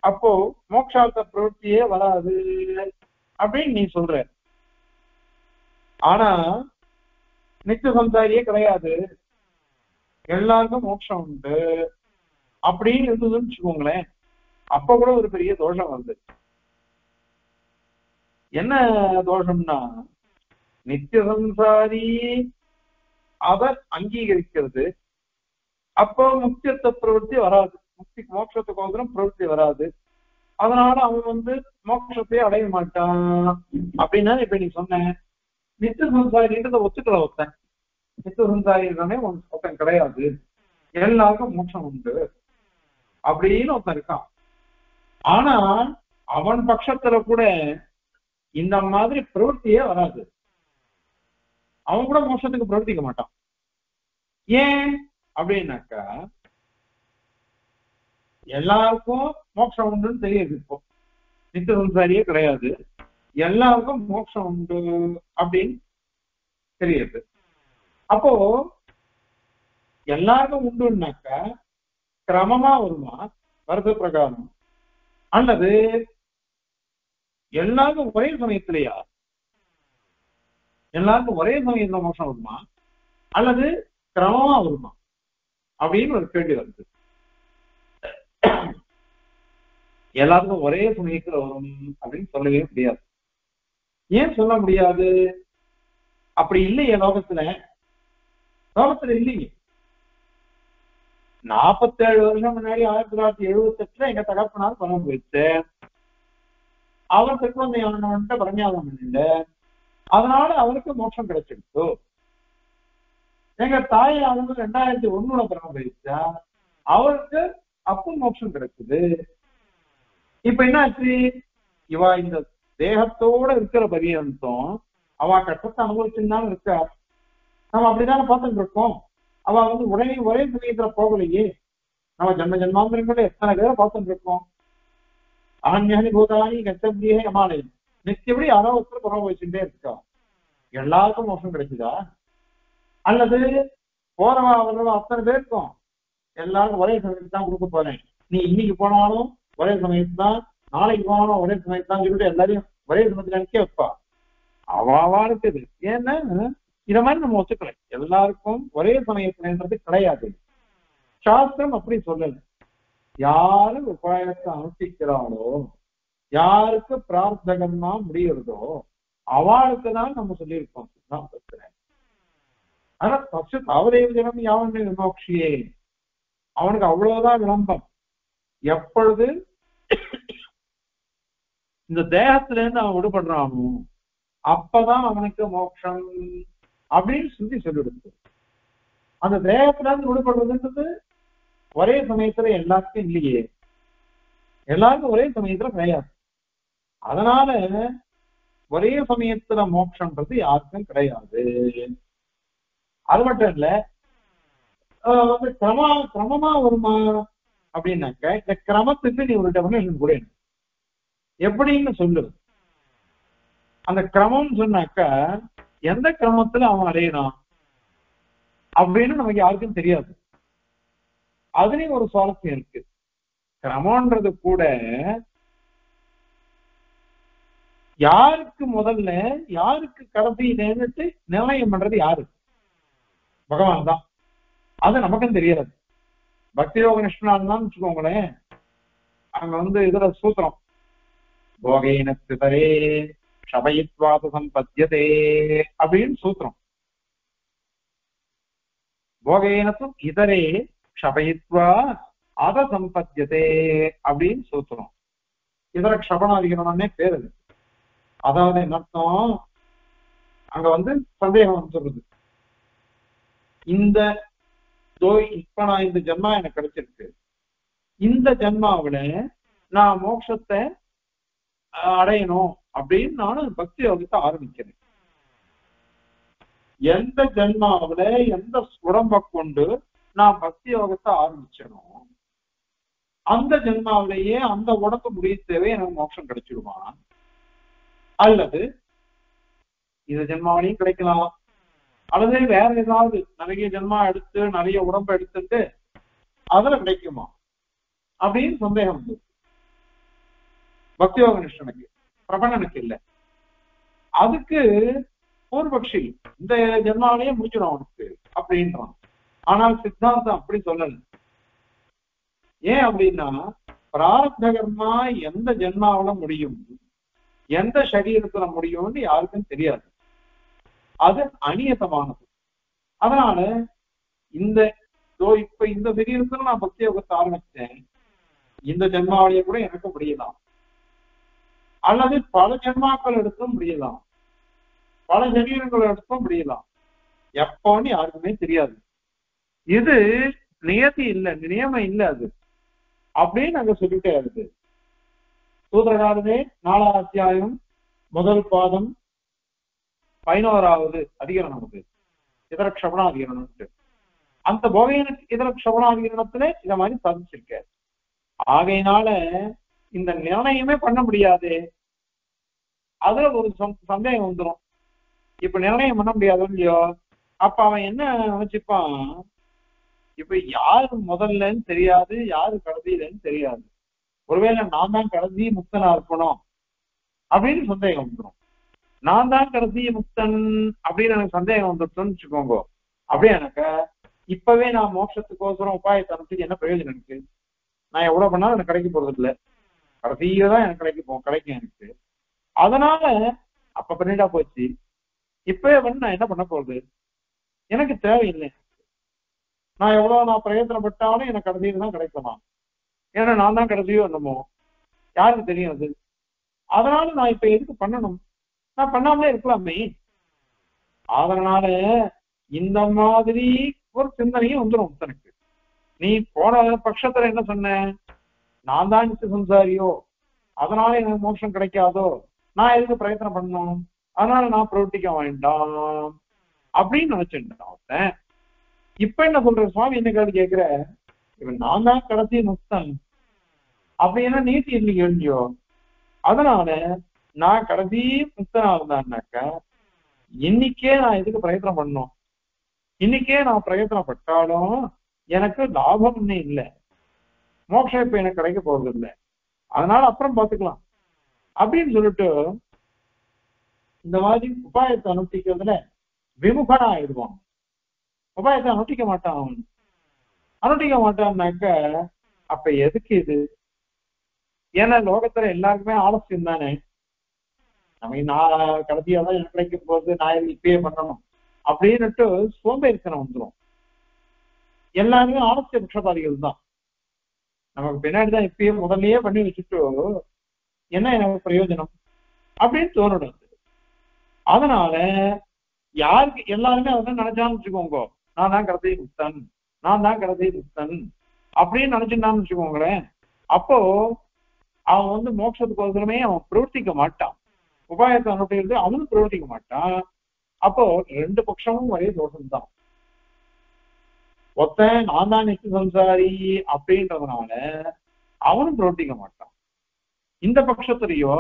அப்போ மோட்சார்த்த பிரவೃத்தியே வராது அப்படின்னு நீ சொல்ற. ஆனா நித்திய சம்சாரியே கிடையாது, எல்லாருக்கும் மோட்சம் உண்டு அப்படின்னு இருந்ததுன்னு வச்சுக்கோங்களேன், அப்ப கூட ஒரு பெரிய தோஷம் வருது. என்ன தோஷம்னா, நித்திய சம்சாரி அதை அங்கீகரிக்கிறது, அப்போ முக்கியத்துவ பிரவೃத்தி வராது, முக்தி மோட்சத்துக்கோசரம் பிரவೃத்தி வராது, அதனால அவன் மோட்சத்தை அடைய மாட்டான் அப்படின்னா இப்ப நீ சொன்ன நித்திய சம்சாரின்றத ஒத்துக்கல ஒருத்தன். நித்திய சம்சாரி ஒருத்தன் கிடையாது, எல்லாருக்கும் மோட்சம் உண்டு அப்படின்னு ஒருத்தன் இருக்கான். ஆனா அவன் பட்சத்துல கூட இந்த மாதிரி பிரவೃத்தியே வராது, அவன் கூட மோட்சத்துக்கு பிரவர்த்திக்க மாட்டான். ஏன் அப்படின்னாக்கா, எல்லாருக்கும் மோட்சம் உண்டுன்னு தெரியுது, இப்போ நித்திய சம்சாரியே கிடையாது, எல்லாருக்கும் மோட்சம் உண்டு அப்படின்னு தெரியுது. அப்போ எல்லாருக்கும் உண்டுன்னாக்கா கிரமமா வருமா வருஷ பிரகாரம், அல்லது எல்லாருக்கும் ஒரே சமயத்திலேயா, எல்லாருக்கும் ஒரே சமயத்துல மோட்சம் வருமா அல்லது கிரமமா வருமா அப்படின்னு ஒரு கேள்வி வருது. எல்லாருக்கும் ஒரே சமயத்துல வரும் அப்படின்னு சொல்லவே முடியாது. ஏன் சொல்ல முடியாது? அப்படி இல்லையே லோகத்துல, லோகத்துல இல்லையே. 47 வருஷம் முன்னாடி 1978 எங்க தகப்பனார் பணம் போயிடுச்சு, அவர் திருக்குழந்தையானவன்ட்ட பிரஞ்ஞாதம் பண்ணிட்டு அதனால அவருக்கு மோட்சம் கிடைச்சிடுச்சு. எங்க தாய் அவங்க 2001 பணம் போயிடுச்சா, அவருக்கு அப்போ மோட்சம் கிடைச்சது. இப்ப என்ன ஆச்சு, இவ இந்த தேகத்தோட இருக்கிற பரியந்தம் அவ கஷ்டத்தை அனுபவிச்சுதான் இருக்கா. நம்ம அப்படித்தானே பார்த்துட்டு இருக்கோம். அவ உடனே ஒரே சமயத்துல போகலையே, நம்ம ஜன்ம ஜன்மாந்திரங்கள எத்தனை பேரை பார்த்துட்டு இருக்கோம். ஆன்யானி பூதானி கத்தபியே அமாலயம் நிச்சயப்படி யாரோ ஒருத்தர் பணம் வச்சுட்டே இருக்கா. எல்லாருக்கும் மோசம் கிடைக்குதா? அல்லது போறவா வர்றவா அத்தனை பேருக்கும் எல்லாருக்கும் ஒரே சமயத்துக்கு தான் கொடுக்க போறேன், நீ இன்னைக்கு போனாலும் ஒரே சமயத்து தான், நாளைக்கு போனாலும் ஒரே சமயத்து தான் சொல்லிட்டு எல்லாரையும் ஒரே சமயத்துல நினைக்க வைப்பா. அவாவா இருக்குது. ஏன்னா இத மாதிரி நம்ம ஒத்துக்கல, எல்லாருக்கும் ஒரே சமயத்துலன்றது கிடையாது. சாஸ்திரம் அப்படி சொல்லல. யாரு உபாயத்தை அனுஷ்டிக்கிறாளோ, யாருக்கு பிரார்த்தகமா முடியறதோ அவளுக்கு தான் நம்ம சொல்லியிருக்கோம் சித்தாந்தத்துல. ஆனா பசு தாவதேவ தினம் யாவன் விமோக்ஷியே, அவனுக்கு அவ்வளவுதான் விளம்பம். எப்பொழுது இந்த தேகத்துல இருந்து அவன் விடுபடுறானோ அப்பதான் அவனுக்கு மோட்சம் அப்படின்னு சொல்லிடுது. அந்த தேகத்துல இருந்து விடுபடுறதுன்றது ஒரே சமயத்துல எல்லாருக்கும் இல்லையே, எல்லாருக்கும் ஒரே சமயத்துல கிடையாது. அதனால ஒரே சமயத்துல மோட்சம்ன்றது யாருக்கும் கிடையாது. அது மட்டும் இல்ல, கிரமமா வருமா அப்படின்னாக்க, இந்த கிரமத்துக்கு நீ ஒரு டெபினேஷன் கூட எப்படின்னு சொல்லு. அந்த கிரமம் சொன்னாக்க எந்த கிரமத்துல அவன் அடையணும் அப்படின்னு நமக்கு யாருக்கும் தெரியாது. அதுலயும் ஒரு சுவாரஸ்யம் இருக்கு. கிரமன்றது கூட யாருக்கு முதல்ல யாருக்கு கடைசியிலேன்னுட்டு நிர்ணயம் பண்றது யாரு? பகவான் தான். அது நமக்கும் தெரியாது. பக்தி யோக நிஷ்ணான் தான் வச்சுக்கோங்களேன், அங்க இதுல சூத்திரம் போகையின சிதரே ஷபயித்வாத சம்பத்தியதே அப்படின்னு சூத்திரம். போகையினத்தும் இதரே ஷபயித்வா அத சம்பத்தியதே அப்படின்னு சூத்திரம். இதர க்ஷபணாதிகரணம்னே பேரு. அதாவது என்ன அர்த்தம், அங்க சந்தேகம் சொல்றது, இந்த இப்ப நான் இந்த ஜென்மா எனக்கு கிடைச்சிருக்கு, இந்த ஜென்மாவில நான் மோட்சத்தை அடையணும் அப்படின்னு நானும் பக்தி யோகத்தை ஆரம்பிக்கிறேன். எந்த ஜென்மாவில எந்த உடம்ப கொண்டு நான் பக்தி யோகத்தை ஆரம்பிச்சனும் அந்த ஜென்மாவிலேயே அந்த உடம்பு முடியத்தேவே எனக்கு மோட்சம் கிடைச்சிடுமா, அல்லது இந்த ஜென்மாவிலையும் கிடைக்கலாம், அல்லது வேற ஏதாவது நிறைய ஜென்மா எடுத்து நிறைய உடம்பு எடுத்துட்டு அதுல கிடைக்குமா அப்படின்னு சந்தேகம் வந்து பக்தியோக நிஷ்டனுக்கு, பிரபணனுக்கு இல்லை. அதுக்கு பூர்வபக்ஷி இந்த ஜென்மாவிலேயே முடிச்சிடும் அவனுக்கு அப்படின்றான். ஆனால் சித்தாந்தம் அப்படி சொல்லல. ஏன் அப்படின்னா பிராரப்த கர்மா எந்த ஜென்மாவில முடியும், எந்த சரீரத்துல முடியும்னு யாருக்கும் தெரியாது, அது அநியதமானது. அதனால இந்த இப்ப இந்த சரீரத்துல நான் பக்தி யோகத்தை ஆரம்பிச்சேன், இந்த ஜென்மாவிலேயே கூட எனக்கு முடியலாம், அல்லது பல ஜென்மாக்கள் எடுத்தும் முடியலாம், பல சரீரங்கள் எடுத்தும் முடியலாம், எப்போன்னு யாருக்குமே தெரியாது. இது நியதி இல்லை, நியமம் இல்லை அது அப்படின்னு நாங்க சொல்லிட்டே இருக்கு. சூத்திரகாரனே 4ஆம் அத்தியாயம் முதல் பாதம் 11வது அதிகரணம் அது இதர க்ஷபணாதிகரணம். அந்த போகையின இதர க்ஷபணாதிகரணத்துல இத மாதிரி சாதிச்சிருக்க. ஆகையினால இந்த நிர்ணயமே பண்ண முடியாது. அதுல ஒரு சந்தேகம் வந்துடும். இப்ப நிர்ணயம் பண்ண முடியாது இல்லையோ, அப்ப அவன் என்ன நினைச்சுப்பான், இப்ப யாரு முதல்லன்னு தெரியாது, யாரு கடைசியிலன்னு தெரியாது, ஒருவேளை நான் தான் கடைசி முக்தனா இருக்கணும் அப்படின்னு சந்தேகம் வந்துடும். நான் தான் கடைசி முக்தன் அப்படின்னு எனக்கு சந்தேகம் வந்துடுச்சுன்னு வச்சுக்கோங்க. அப்படியே எனக்கு இப்பவே நான் மோட்சத்துக்கோசரம் உபாயத்தை அனுப்பிச்சு என்ன பிரயோஜனம் இருக்கு? நான் எவ்வளவு பண்ணாலும் எனக்கு கிடைக்க போறது இல்லை, கடைசியில தான் எனக்கு கிடைக்கும் எனக்கு. அதனால அப்ப பண்ணிட்டா போச்சு, இப்பவே வந்து நான் என்ன பண்ண போறது, எனக்கு தேவையில்லை. நான் எவ்வளவு பிரயத்தனப்பட்டாலும் எனக்கு கடைசியில தான் கிடைக்குமா, ஏன்னா நான் தான் கடைசியோ என்னமோ யாருக்கு தெரியும் அது. அதனால நான் இப்ப எதுக்கு பண்ணணும், நான் பண்ணாமலே இருக்கலாமே. அதனால இந்த மாதிரி ஒரு சிந்தனையும் வந்துடும் தனக்கு. நீ போன பட்சத்துல என்ன சொன்ன, நான் தான் நித்திய சம்சாரியோ அதனால எனக்கு மோட்சம் கிடைக்காதோ, நான் எதுக்கு பிரயத்தனம் பண்ணணும், அதனால நான் பிரவர்த்திக்க வேண்டாம் அப்படின்னு நினைச்சுட்டேன். இப்ப என்ன சொல்ற சுவாமி, என்ன கேள்வி கேட்கிற, இவன் நான் தான் கடைசி முக்தன் அப்படின்னா நீதி இல்லையோ இல்லையோ, அதனால நான் கடைசி முக்தனா இருந்தான்னாக்க இன்னைக்கே நான் எதுக்கு பிரயத்தனம் பண்ணணும், இன்னைக்கே நான் பிரயத்தனப்பட்டாலும் எனக்கு லாபம் இன்னும் இல்லை, மோட்சம் இப்ப எனக்கு கிடைக்க போறது இல்லை, அதனால அப்புறம் பார்த்துக்கலாம் அப்படின்னு சொல்லிட்டு இந்த மாதிரி உபாயத்தை அனுஷ்டிக்கிறதுல விமுகனா ஆயிடுவான். உபாயத்தை அனுஷ்டிக்க மாட்டான். அவன் அனுஷ்டிக்க மாட்டான்னாக்க அப்ப எதுக்கு இது? ஏன்னா லோகத்துல எல்லாருக்குமே ஆலசியம் தானே. நம்ம நான் கடைசியா தான் எனக்கு கிடைக்க போகுது, நான் இப்பயே பண்ணணும் அப்படின்னுட்டு சோம்பேறித்தனம் வந்துடும். எல்லாருமே ஆலசிய பட்சபாதிகள் தான். நமக்கு பின்னாடிதான் இப்பயே முதல்லயே பண்ணி வச்சுட்டு என்ன எனக்கு பிரயோஜனம் அப்படின்னு தோணுது. அதனால யாருக்கு எல்லாருமே அதான் நினைச்சான்னு வச்சுக்கோங்க, நான் தான் கடைசி முக்தன், நான் தான் கடைசி முக்தன் அப்படின்னு நினைச்சுட்டான்னு வச்சுக்கோங்களேன், அப்போ அவன் வந்து மோட்சத்துக்கு ஒருத்தருமே அவன் பிரவர்த்திக்க மாட்டான், உபாயத்தை அனுப்பிடுறது அவனும் பிரவர்த்திக்க மாட்டான். அப்போ ரெண்டு பட்சமும் ஒரே தோஷம்தான். ஒருத்தன் நான் தான் நித்திய சம்சாரி அப்படின்றதுனால அவனும் பிரவர்த்திக்க மாட்டான். இந்த பட்சத்திலேயோ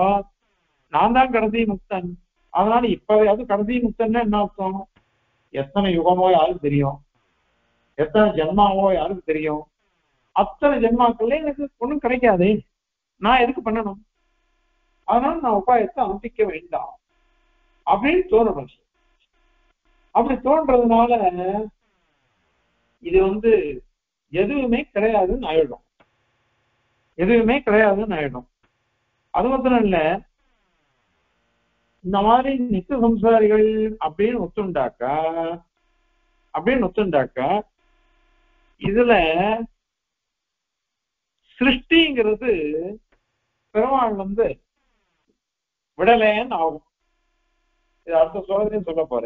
நான் தான் கடைசி முக்தன், அதனால இப்பயாவது கடைசி முக்தன்னா என்ன அர்த்தம், எத்தனை யுகமோ யாருக்கு தெரியும், எத்தனை ஜென்மாவோ யாருக்கு தெரியும், அத்தனை ஜென்மாக்கள்ல எனக்கு ஒண்ணும் கிடைக்காது, நான் எதுக்கு பண்ணணும், அதனால நான் உபாயத்தை அனுப்பிக்க வேண்டாம் அப்படின்னு தோணணும். அப்படி தோன்றதுனால இது வந்து எதுவுமே கிடையாதுன்னு ஆயிடும், எதுவுமே கிடையாதுன்னு ஆயிடும். அது மாத்திரம் இல்ல, இந்த மாதிரி நித்திய சம்சாரிகள் அப்படின்னு ஒத்துண்டாக்கா இதுல சிருஷ்டிங்கிறது பெருமாள் வந்து விடலேன்னு ஆகும். இது அடுத்த ஸ்லோகத்தையும் சொல்ல போற,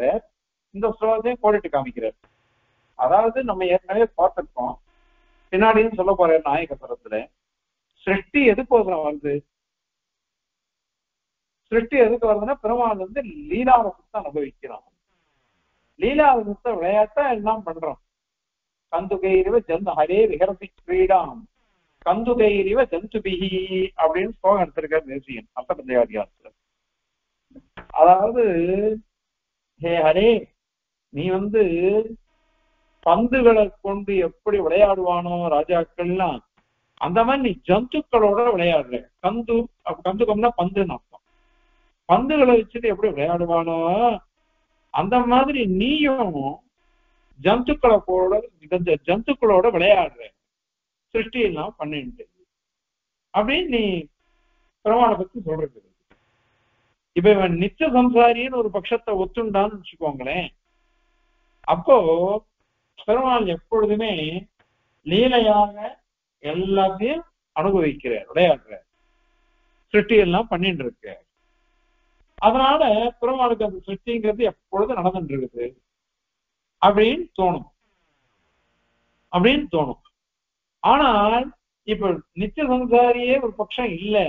இந்த ஸ்லோகத்தையும் கோடிட்டு காமிக்கிறார். அதாவது நம்ம ஏற்கனவே பார்த்திருக்கோம், பின்னாடியும் சொல்ல போற நாயகத்துல சிருஷ்டி எதுக்கோசரம் வருது, சிருஷ்டி எதுக்கு வருதுன்னா பெருமாள் வந்து லீலாரசத்தை அனுபவிக்கிறான். லீலாரசத்தை விளையாட்டா எல்லாம் பண்றோம். கந்துகையில ஜந்த ஹரே விஹரதி கிரீடாம் கந்துகைரிவ ஜந்துபிகி அப்படின்னு ஸ்லோகம் எடுத்திருக்காரு தேசியன் அஷ்டபந்தயாதிகாரத்துல. அதாவது ஹே ஹரே, நீ பந்துகளை கொண்டு எப்படி விளையாடுவானோ ராஜாக்கள்லாம், அந்த மாதிரி நீ ஜந்துக்களோட விளையாடுற. கந்துகம்னா பந்துன்னு அர்த்தம். பந்துகளை வச்சுட்டு எப்படி விளையாடுவானோ அந்த மாதிரி நீயும் ஜந்துக்களோட விளையாடுற, சிருஷ்டி எல்லாம் பண்ணிட்டு அப்படின்னு நீ பெருமாளை பத்தி சொல்றது. இப்ப இவன் நித்திய சம்சாரின்னு ஒரு பட்சத்தை ஒத்துண்டான்னு வச்சுக்கோங்களேன். அப்போ பெருமாள் எப்பொழுதுமே லீலையாக எல்லாத்தையும் அனுபவிக்கிறார், விளையாடுறார், சிருஷ்டி எல்லாம் பண்ணிட்டு இருக்க. அதனால பெருமாளுக்கு அந்த சிருஷ்டிங்கிறது எப்பொழுதும் நடந்துட்டு இருக்குது அப்படின்னு தோணும். ஆனால் இப்ப நித்திய சம்சாரியே ஒரு பட்சம் இல்லை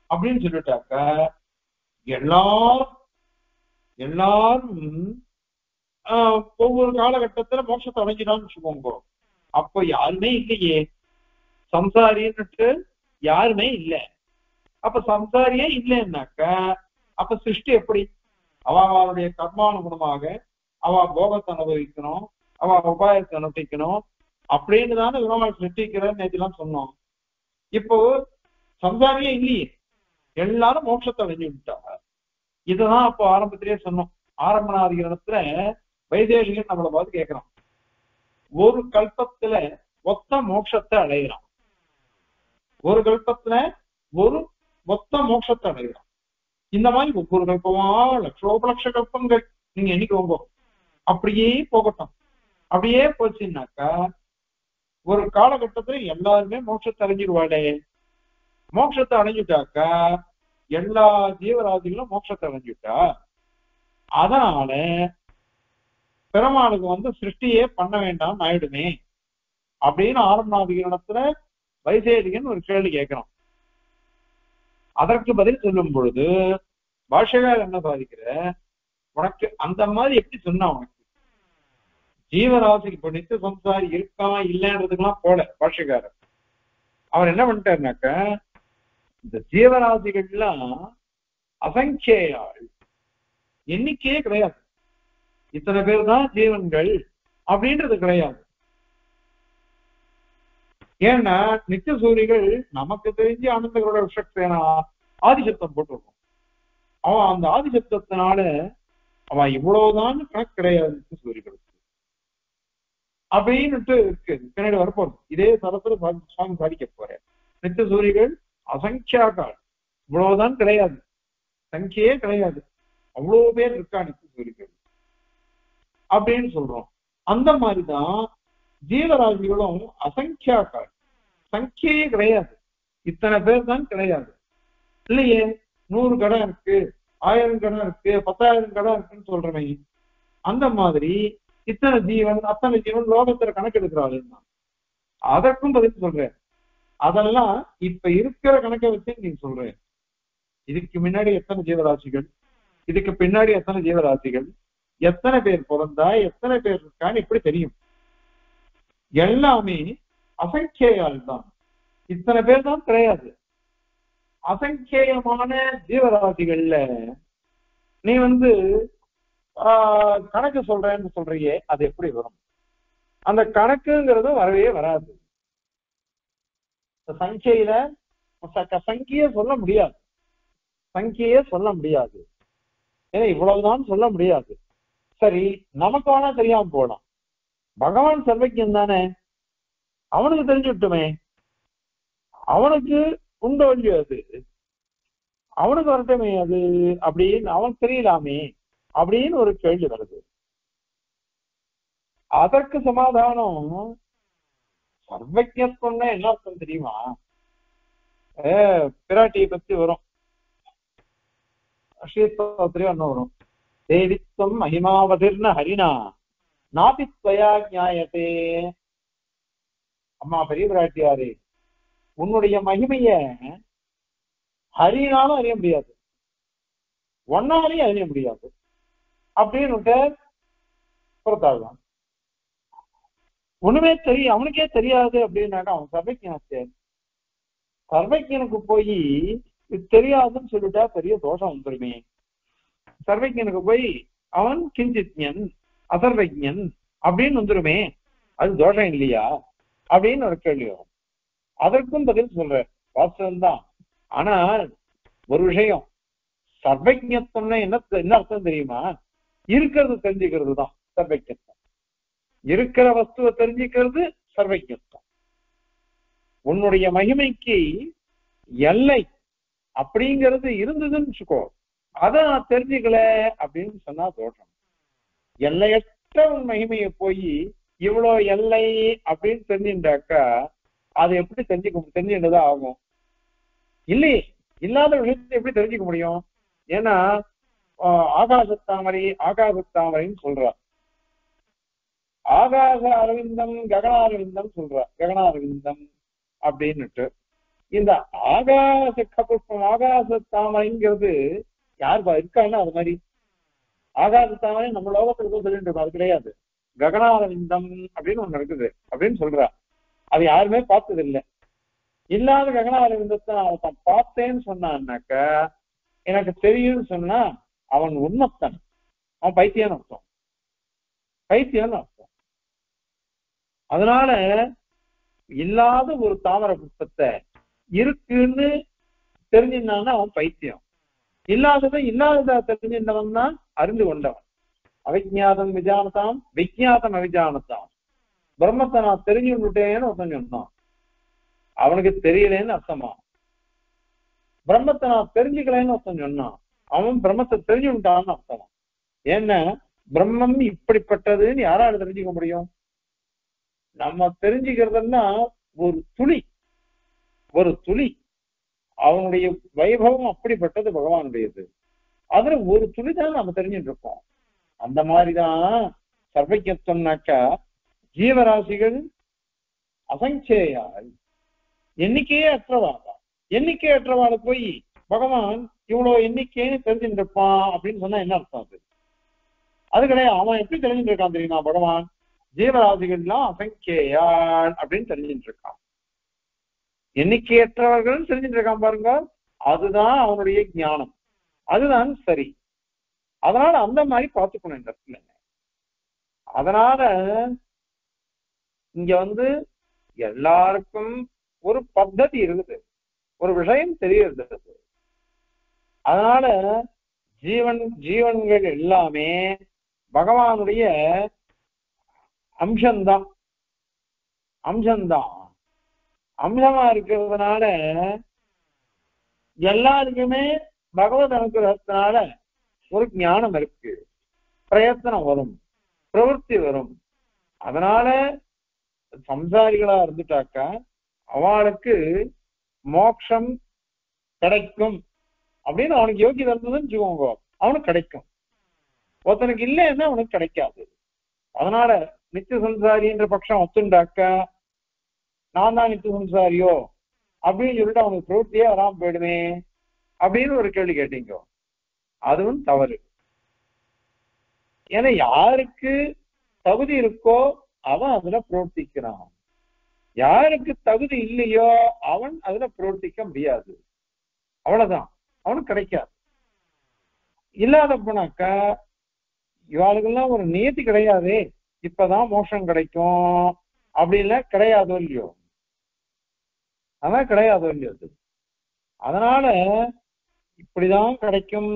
அப்படின்னு சொல்லிட்டாக்கா எல்லாரும் ஒவ்வொரு காலகட்டத்துல மோட்சத்தை அடைஞ்சிடான்னு வச்சுக்கோங்க. அப்போ யாருமே இல்லையே, சம்சாரின்னுட்டு யாருமே இல்லை. அப்ப சம்சாரியே இல்லைன்னாக்கா அப்ப சிருஷ்டி எப்படி? அவளுடைய கர்மானுகுணமாக அவ போகத்தை அனுபவிக்கணும், அவ உபாயத்தை அனுபவிக்கணும் அப்படின்னு தானே விரோமல் சிருஷ்டிக்கிறன்னு நேற்றுலாம் சொன்னோம். இப்போ சம்சாரியே இல்லையே, எல்லாரும் மோட்சத்தை அடைஞ்சு விட்டாங்க. இதுதான் அப்போ ஆரம்பத்திலேயே சொன்னோம். ஆரம்பநாதிகரணத்துல வைதேகிகன் நம்மளை பார்த்து கேட்கிறான், ஒரு கல்பத்துல மொத்த மோட்சத்தை அடைகிறான், ஒரு கல்பத்துல மொத்த மோட்சத்தை அடைகிறான். இந்த மாதிரி ஒவ்வொரு கல்பமா லட்சோபலட்ச கல்பங்கள் நீங்க எண்ணிக்கோங்க, அப்படியே போகட்டும். அப்படியே போச்சுன்னாக்கா ஒரு காலகட்டத்துல எல்லாருமே மோட்சத்தை அடைஞ்சிருவாளே. மோட்சத்தை அடைஞ்சுட்டாக்கா எல்லா ஜீவராசிகளும் மோட்சத்தை அடைஞ்சுட்டா, அதனால பெருமாளுக்கு சிருஷ்டியே பண்ண வேண்டாம் ஆயிடுமே அப்படின்னு ஆரம்பநாதிகரணத்துல வைசேடிகன் ஒரு கேள்வி கேட்கிறான். அதற்கு பதில் சொல்லும் பொழுது பாஷ்யக்காரர் என்ன சாதிக்கிற, உனக்கு அந்த மாதிரி எப்படி சொன்னா, உனக்கு ஜீவராசிக்கு இப்ப நித்திய சம்சாரி இருக்கான் இல்லைன்றதுக்கெல்லாம் போல பாஷ்யக்காரர். அவர் என்ன பண்ணிட்டாருனாக்க, இந்த ஜீவராசிகள்லாம் அசங்கேயாள், எண்ணிக்கையே கிடையாது, இத்தனை பேர் தான் ஜீவன்கள் அப்படின்றது கிடையாது. ஏன்னா நித்திய சூரிகள் நமக்கு தெரிஞ்சு ஆனந்தங்களோட விஷயத்தேனா ஆதிசப்தம் போட்டுருக்கோம். அவன் அந்த ஆதிசப்தத்தினால அவன் இவ்வளவுதான் கணக்கு கிடையாது நித்திய சூரிகளுக்கு அப்படின்னுட்டு இருக்கு. பின்னாடி வரப்போறது இதே தரத்துல சுவாமி சாதிக்க போறேன். நித்திய சூரிகள் அசங்கியாக்கால், இவ்வளவுதான் கிடையாது, சங்கியே கிடையாது, அவ்வளவு பேர் இருக்கா நித்திய சூரிகள் அப்படின்னு சொல்றோம். அந்த மாதிரிதான் ஜீவராசிகளும் அசங்கியாக்கால், சங்கியே கிடையாது, இத்தனை பேர் தான் கிடையாது. இல்லையே 100 கடை இருக்கு, 1000 கடை இருக்கு, 10,000 கடை இருக்குன்னு சொல்றமே, அந்த மாதிரி இத்தனை ஜீவன் அத்தனை ஜீவன் லோகத்துல கணக்கு எடுக்கிறாள். அதற்கும் பதில் சொல்றேன். அதெல்லாம் இப்ப இருக்கிற கணக்கை வச்சு நீங்க சொல்றேன். இதுக்கு முன்னாடி எத்தனை ஜீவராசிகள், இதுக்கு பின்னாடி எத்தனை ஜீவராசிகள், எத்தனை பேர் பிறந்தா எத்தனை பேர் இருக்கான்னு எப்படி தெரியும்? எல்லாமே அசங்கேயால் தான், இத்தனை பேர் தான் கிடையாது. அசங்கேயமான ஜீவராசிகள்ல நீ கணக்கு சொல்றேன்னு சொல்றியே, அது எப்படி வரும்? அந்த கணக்குங்கிறது வரவே வராது. சங்கையில சங்கியே சொல்ல முடியாது, சங்கியே சொல்ல முடியாது. ஏன்னா இவ்வளவுதான் சொல்ல முடியாது. சரி, நமக்கு வேணா தெரியாம போலாம், பகவான் சர்வஜன் தானே, அவனுக்கு தெரிஞ்சு விட்டுமே, அவனுக்கு உண்டு வழி அது, அவனுக்கு வரட்டுமே அது அப்படின்னு அவனுக்கு தெரியலாமே அப்படின்னு ஒரு கேள்வி வருது. அதற்கு சமாதானம் சர்வஜத்துவம்னா என்ன அர்த்தம் தெரியுமா? பிராட்டியை பத்தி வரும், ஸ்ரீஸ்தோத்திரியம் ஒண்ணு வரும், தேவித்வம் மகிமாவதிர்ன ஹரினா நாபித்வயா ஞாயத்தே. அம்மா பெரிய பிராட்டியாரே, உன்னுடைய மகிமைய ஹரினாலும் அறிய முடியாது, ஒன்னாலையும் அறிய முடியாது அப்படின்னு பொறுத்தாள்தான். ஒண்ணுமே தெரியும் அவனுக்கே தெரியாது அப்படின்னாக்கா அவன் சர்வஜானத்தே. சர்வஜனுக்கு போய் இது தெரியாதுன்னு சொல்லிட்டா பெரிய தோஷம் வந்துருமே. சர்வஜனுக்கு போய் அவன் கிஞ்சித்யன் அசர்வஜன் அப்படின்னு வந்துருமே, அது தோஷம் இல்லையா அப்படின்னு ஒரு கேள்வி வரும். அதற்கும் பதில் சொல்ற வாஸ்தவம்தான். ஆனால் ஒரு விஷயம், சர்வஜத்துவம்னா என்ன அர்த்தம் தெரியுமா? இருக்கிறது தெரிஞ்சுக்கிறது தான் சர்வஜத்துவம். இருக்கிற வஸ்துவை தெரிஞ்சுக்கிறது சர்வஜத்துவம். உன்னுடைய மகிமைக்கு எல்லை அப்படிங்கிறது இருந்ததுன்னு வச்சுக்கோ, அதை நான் தெரிஞ்சுக்கல அப்படின்னு சொன்னா தோஷம். எல்லையற்ற உன் மகிமையை போய் இவ்வளோ எல்லை அப்படின்னு தெரிஞ்சுட்டாக்கா அது எப்படி தெரிஞ்சுட்டதா ஆகும்? இல்லையே, இல்லாத விஷயத்தை எப்படி தெரிஞ்சுக்க முடியும்? ஏன்னா ஆகாசத்தாமரைன்னு சொல்றார். ஆகாச அரவிந்தம் ககனாரவிந்தம் சொல்றார். ககனாரவிந்தம் அப்படின்னுட்டு இந்த ஆகாச புஷ்பம் ஆகாச தாமரைங்கிறது யார் இருக்காங்கன்னா அது மாதிரி ஆகாச தாமரை நம்ம லோகத்துல சொல்லிட்டு இருக்கோம், அது கிடையாது. ககனாரவிந்தம் அப்படின்னு ஒண்ணு இருக்குது அப்படின்னு சொல்றா. அது யாருமே பார்த்தது இல்லை. இல்லாத ககனாரவிந்தத்தை அவன் பார்த்தேன்னு சொன்னான்னாக்க எனக்கு தெரியும்னு சொன்னா அவன் உண்மத்தன், அவன் பைத்தியம்னு அர்த்தம். பைத்தியம்னு அர்த்தம். அதனால இல்லாத ஒரு தாமரை புஷ்பத்தை இருக்குன்னு தெரிஞ்சிருந்தான்னா அவன் பைத்தியம். இல்லாததா தெரிஞ்சிருந்தவன் தான் அறிந்து கொண்டவன். அவிஜாதம் விஜானதாம் விஜாதம் அவிஜானதாம். பிரம்மத்தை நான் தெரிஞ்சு விட்டேன்னு ஒருத்தன் சொன்னான், அவனுக்கு தெரியலேன்னு அர்த்தமா. பிரம்மத்தை நான் தெரிஞ்சுக்கலன்னு ஒருத்தன் சொன்னான், அவன் பிரம்மத்தை தெரிஞ்சு விட்டான்னு அர்த்தமா. ஏன்னா பிரம்மம் இப்படிப்பட்டதுன்னு யாரால தெரிஞ்சுக்க முடியும்? நம்ம தெரிஞ்சுக்கிறதுன்னா ஒரு துளி அவனுடைய வைபவம் அப்படிப்பட்டது பகவானுடையது. அதுல ஒரு துளி தான் நம்ம தெரிஞ்சுட்டு இருக்கோம். அந்த மாதிரிதான் சர்வஜத்துவம்னாக்கா ஜீவராசிகள் அசஞ்சேயால் எண்ணிக்கையே அற்றவாதான். எண்ணிக்கை அற்றவாளை போய் பகவான் இவ்வளவு எண்ணிக்கைன்னு தெரிஞ்சுட்டு இருப்பான் அப்படின்னு சொன்னா என்ன அர்த்தம்? அது கிடையாது. அவன் எப்படி தெரிஞ்சுட்டு இருக்கான் தெரியுமா? பகவான் ஜீவராசிகள்லாம் அசங்கேயாள் அப்படின்னு தெரிஞ்சுட்டு இருக்கான். எண்ணிக்கையற்றவர்கள் தெரிஞ்சுட்டு இருக்கான் பாருங்க, அதுதான் அவனுடைய ஞானம், அதுதான் சரி. அதனால அந்த மாதிரி பார்த்துக்கணும் இந்த இடத்துல. அதனால இங்க எல்லாருக்கும் ஒரு பத்ததி இருக்குது, ஒரு விஷயம் தெரியுது. அதனால ஜீவன்கள் எல்லாமே பகவானுடைய அம்சம்தான். அம்சமா இருக்கிறதுனால எல்லாருக்குமே பகவத் அனுகிரகத்தினால ஒரு ஞானம் இருக்கு, பிரயத்தனம் வரும், பிரவருத்தி வரும். அதனால சம்சாரிகளா இருந்துட்டாக்கா அவளுக்கு மோட்சம் கிடைக்கும் அப்படின்னு அவனுக்கு யோகியதை இருந்ததுன்னு வச்சுக்கோங்க, அவனுக்கு கிடைக்கும். ஒருத்தனுக்கு இல்லைன்னா அவனுக்கு கிடைக்காது. அதனால நித்திய சம்சாரின்ற பட்சம் ஒத்துண்டாக்கா நான் தான் நித்திய சம்சாரியோ அப்படின்னு சொல்லிட்டு அவனுக்கு பிரவருத்தியே வராம போயிடுமே அப்படின்னு ஒரு கேள்வி கேட்டீங்க, அதுவும் தவறு. ஏன்னா யாருக்கு தகுதி இருக்கோ அவன் அதுல பிரவர்த்திக்கிறான், யாருக்கு தகுதி இல்லையோ அவன் அதுல பிரவர்த்திக்க முடியாது. அவ்வளவுதான், அவனுக்கு கிடைக்காது. இல்லாத போனாக்கா இவாளுக்கெல்லாம் ஒரு நியதி கிடையாது, இப்பதான் மோட்சம் கிடைக்கும் அப்படின்லாம் கிடையாதோ இல்லையோ, அதான் கிடையாதோ இல்லையோ. அதனால இப்படிதான் கிடைக்கும்,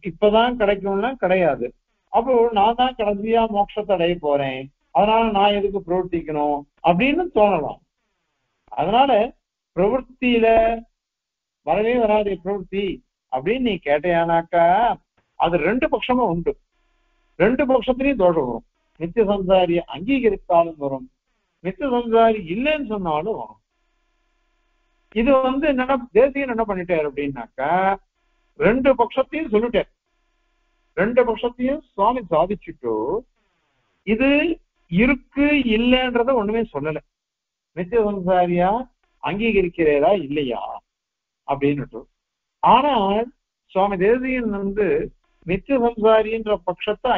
இப்பதான் கிடைக்கும்னா கிடையாது. அப்போ நான் தான் கடைசியா மோட்சத்தை அடைய போறேன், அதனால நான் எதுக்கு பிரவர்த்திக்கணும் அப்படின்னு தோணலாம். அதனால பிரவருத்தியில வரவே வராது பிரவருத்தி அப்படின்னு நீ கேட்டையானாக்கா அது ரெண்டு பட்சமும் உண்டு. ரெண்டு பட்சத்திலையும் தோஷம் வரும். நித்திய சம்சாரி அங்கீகரித்தாலும் வரும், நித்திய சம்சாரி இல்லைன்னு சொன்னாலும் வரும். இது என்னன்னா தேசியம் என்ன பண்ணிட்டாரு அப்படின்னாக்கா ரெண்டு பட்சத்தையும் சொல்லிட்டார். ரெண்டு பட்சத்தையும் சுவாமி சாதிச்சுட்டு இது இருக்கு இல்லைன்றத ஒண்ணுமே சொல்லல. நித்திய சம்சாரியா அங்கீகரிக்கிறதா இல்லையா அப்படின்னுட்டு. ஆனால் சுவாமி தேசியன் நித்திய சம்சாரின்ற பட்சத்தை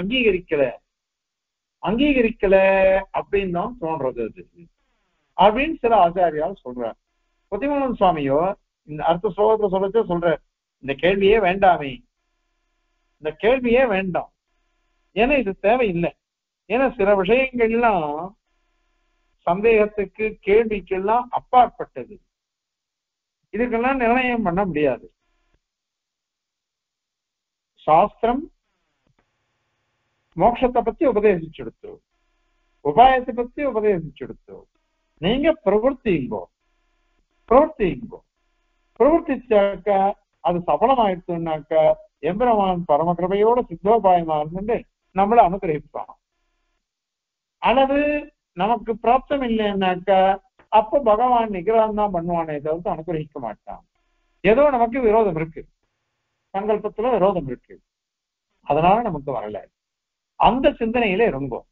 அங்கீகரிக்கல அப்படின்னு தான் தோன்றது அது அப்படின்னு சில ஆச்சாரியால் சொல்றார். புத்திமூலம் சுவாமியோ இந்த அடுத்த ஸ்லோகத்தை சொல்லச்சே சொல்ற இந்த கேள்வியே வேண்டாமே, இந்த கேள்வியே வேண்டாம், ஏன்னா இது தேவையில்லை. ஏன்னா சில விஷயங்கள்லாம் சந்தேகத்துக்கு கேள்விக்கெல்லாம் அப்பாற்பட்டது, இதுக்கெல்லாம் நிர்ணயம் பண்ண முடியாது. சாஸ்திரம் மோட்சத்தை பத்தி உபதேசிச்சுடுத்து, உபாயத்தை பத்தி உபதேசிச்சுடுத்து, நீங்க பிரவர்த்திங்கோ பிரவர்த்திச்சாக்க அது சபலமாயிடுச்சுன்னாக்க எம்பெருமான் பரமகிருபையோட சித்தோபாயமா இருந்து நம்மள அனுகிரகிப்பான். அல்லது நமக்கு பிராப்தம் இல்லைன்னாக்கா அப்ப பகவான் நிகிரகம் தான் பண்ணுவானே தவிர்த்து அனுகிரகிக்க மாட்டான். ஏதோ நமக்கு விரோதம் இருக்கு, சங்கல்பத்துல விரோதம் இருக்கு, அதனால நமக்கு வரல, அந்த சிந்தனையில இருந்தோம்.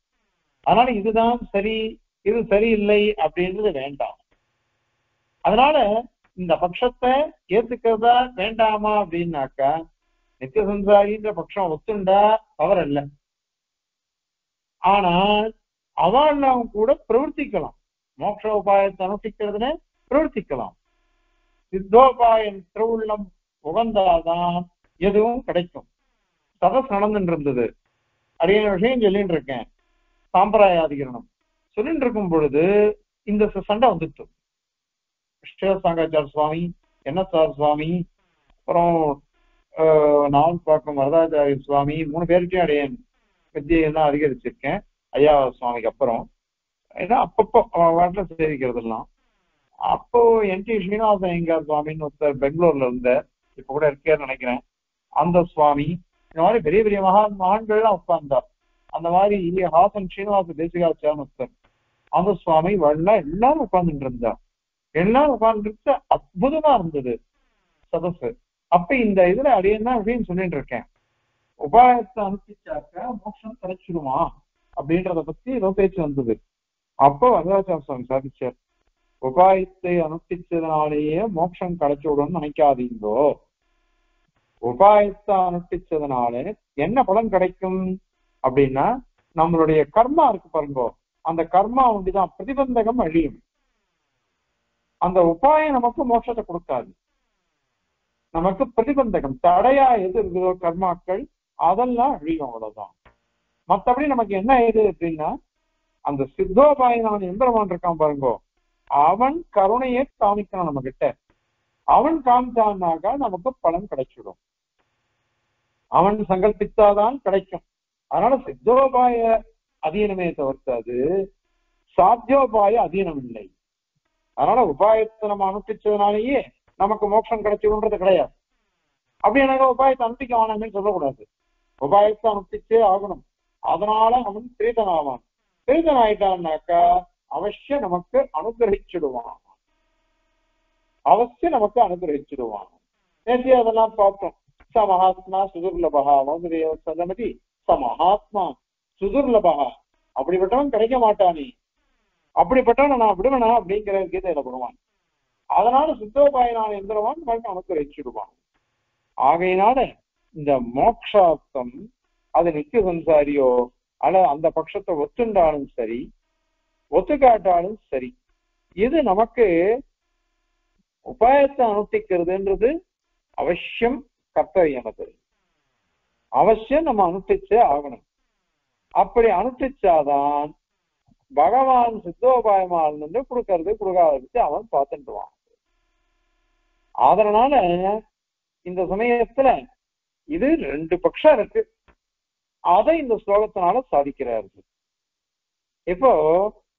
அதனால இதுதான் சரி இது சரியில்லை அப்படின்றது வேண்டாம். அதனால இந்த பட்சத்தை ஏத்துக்கிறதா வேண்டாமா அப்படின்னாக்கா நித்திய சம்சாரின்ற பட்சம் ஒத்துண்டா அவர் அல்ல. ஆனால் அவெல்லாம் கூட பிரவர்த்திக்கலாம், மோட்ச உபாயத்தை அனுஷ்டிக்கிறதுன்னு பிரவர்த்திக்கலாம். சித்தோபாயம் திருவுள்ளம் உகந்தாதான் எதுவும் கிடைக்கும். சதஸ் நடந்துட்டு இருந்தது, அடிய விஷயம் சொல்லிட்டு இருக்கேன், சாம்பிராயாதிகரணம் சொல்லிட்டு இருக்கும் பொழுது இந்த சண்டை வந்துட்டு சாங்காச்சார சுவாமி, என்எஸ்ஆர் சுவாமி, அப்புறம் நாவல்பாக்கம் வரதாச்சாரிய சுவாமி, 3 பேருக்கையும் அடையன் வித்தியெல்லாம் அதிகரிச்சிருக்கேன் ஐயா சுவாமிக்கு அப்புறம். ஏன்னா அப்பப்போ வாட்டில் சேவிக்கிறதுலாம். அப்போ என்டி ஸ்ரீனிவாசன் ஐயங்கார் சுவாமின்னு ஒருத்தர் பெங்களூர்ல இருந்த, இப்ப கூட இருக்கேன்னு நினைக்கிறேன், அந்த சுவாமி, இந்த மாதிரி பெரிய பெரிய மகான்கள்லாம் உட்கார்ந்தார். அந்த மாதிரி ஹாசன் ஸ்ரீனிவாச தேசிகாச்சாரன் ஒருத்தர், அந்த சுவாமி வரலாம் எல்லாரும் உட்கார்ந்துட்டு இருந்தார். எல்லாரும் உட்கார்ந்துட்டு அற்புதமா இருந்தது சதசு. அப்ப இந்த இதுல அடையன்னா அப்படின்னு சொல்லிட்டு இருக்கேன், உபாயத்தை அனுப்பிச்சாக்க மோட்சம் கிடைச்சிடுமா அப்படின்றத பத்தி ஏதோ பேச்சு வந்தது. அப்போ வரதாச்சார சுவாமி சாதிச்சார், உபாயத்தை அனுஷ்டிச்சதுனாலேயே மோட்சம் கிடைச்சுடும்னு நினைக்காதீங்கோ. உபாயத்தை அனுஷ்டிச்சதுனால என்ன பலன் கிடைக்கும் அப்படின்னா, நம்மளுடைய கர்மா இருக்கு பாருங்கோ, அந்த கர்மா ஒண்டிதான் பிரதிபந்தகம் அழியும். அந்த உபாயம் நமக்கு மோட்சத்தை கொடுக்காது, நமக்கு பிரதிபந்தகம் தடையா எது இருக்குதோ கர்மாக்கள் அதெல்லாம் அழியும், அவ்வளவுதான். மற்றபடி நமக்கு என்ன ஆயுது அப்படின்னா, அந்த சித்தோபாயனான எம்பெருமான் இருக்கான் பாருங்கோ, அவன் கருணையை காமிக்கணும் நம்ம கிட்ட. அவன் காமிச்சான்னாக்கா நமக்கு பலன் கிடைச்சிடும், அவன் சங்கல்பித்தாதான் கிடைக்கும். அதனால சித்தோபாய அதீனமே தவிர்த்தாது சாத்தியோபாய அதீனம் இல்லை. அதனால உபாயத்தை நம்ம அனுஷ்டிச்சதுனாலேயே நமக்கு மோட்சம் கிடைச்சிடும்ன்றது கிடையாது. அப்படி எனக்கு உபாயத்தை அனுஷ்டிக்க வேணாம்னு சொல்லக்கூடாது, உபாயத்தை அனுஷ்டிச்சே ஆகணும். அதனால அவன் பிரீதன் ஆவான். பிரீதன் ஆயிட்டான்னாக்கா அவசியம் நமக்கு அனுகிரகிச்சிடுவான், அவசியம் நமக்கு அனுகிரகிச்சிடுவான். நேற்று அதெல்லாம் பார்த்தோம். ச மகாத்மா சுதுர்லபகா சதமதி ச மகாத்மா சுதுர்லபகா, அப்படிப்பட்டவன் கிடைக்க மாட்டானே, அப்படிப்பட்டவன் நான் விடுவனா அப்படிங்கிற கீதையில பகவான். அதனால சித்தோபாயனான எந்திரவான் நமக்கு அனுகிரகிச்சிடுவான். ஆகையினால இந்த மோக்ஷார்த்தம் அது நித்திய சம்சாரியோ அல்ல அந்த பட்சத்தை ஒத்துண்டாலும் சரி ஒத்துக்காட்டாலும் சரி, இது நமக்கு உபாயத்தை அனுஷ்டிக்கிறதுன்றது அவசியம் கர்த்தவியம். அது அவசியம் நம்ம அனுஷ்டிச்சே ஆகணும். அப்படி அனுஷ்டிச்சாதான் பகவான் சித்தோபாயமா இருந்து கொடுக்கறது கொடுக்காதது அவன் பார்த்துட்டுவான். அதனால இந்த சமயத்துல இது 2 பட்சம் இருக்கு, அதை இந்த ஸ்லோகத்தினால சாதிக்கிறார்கள். இப்போ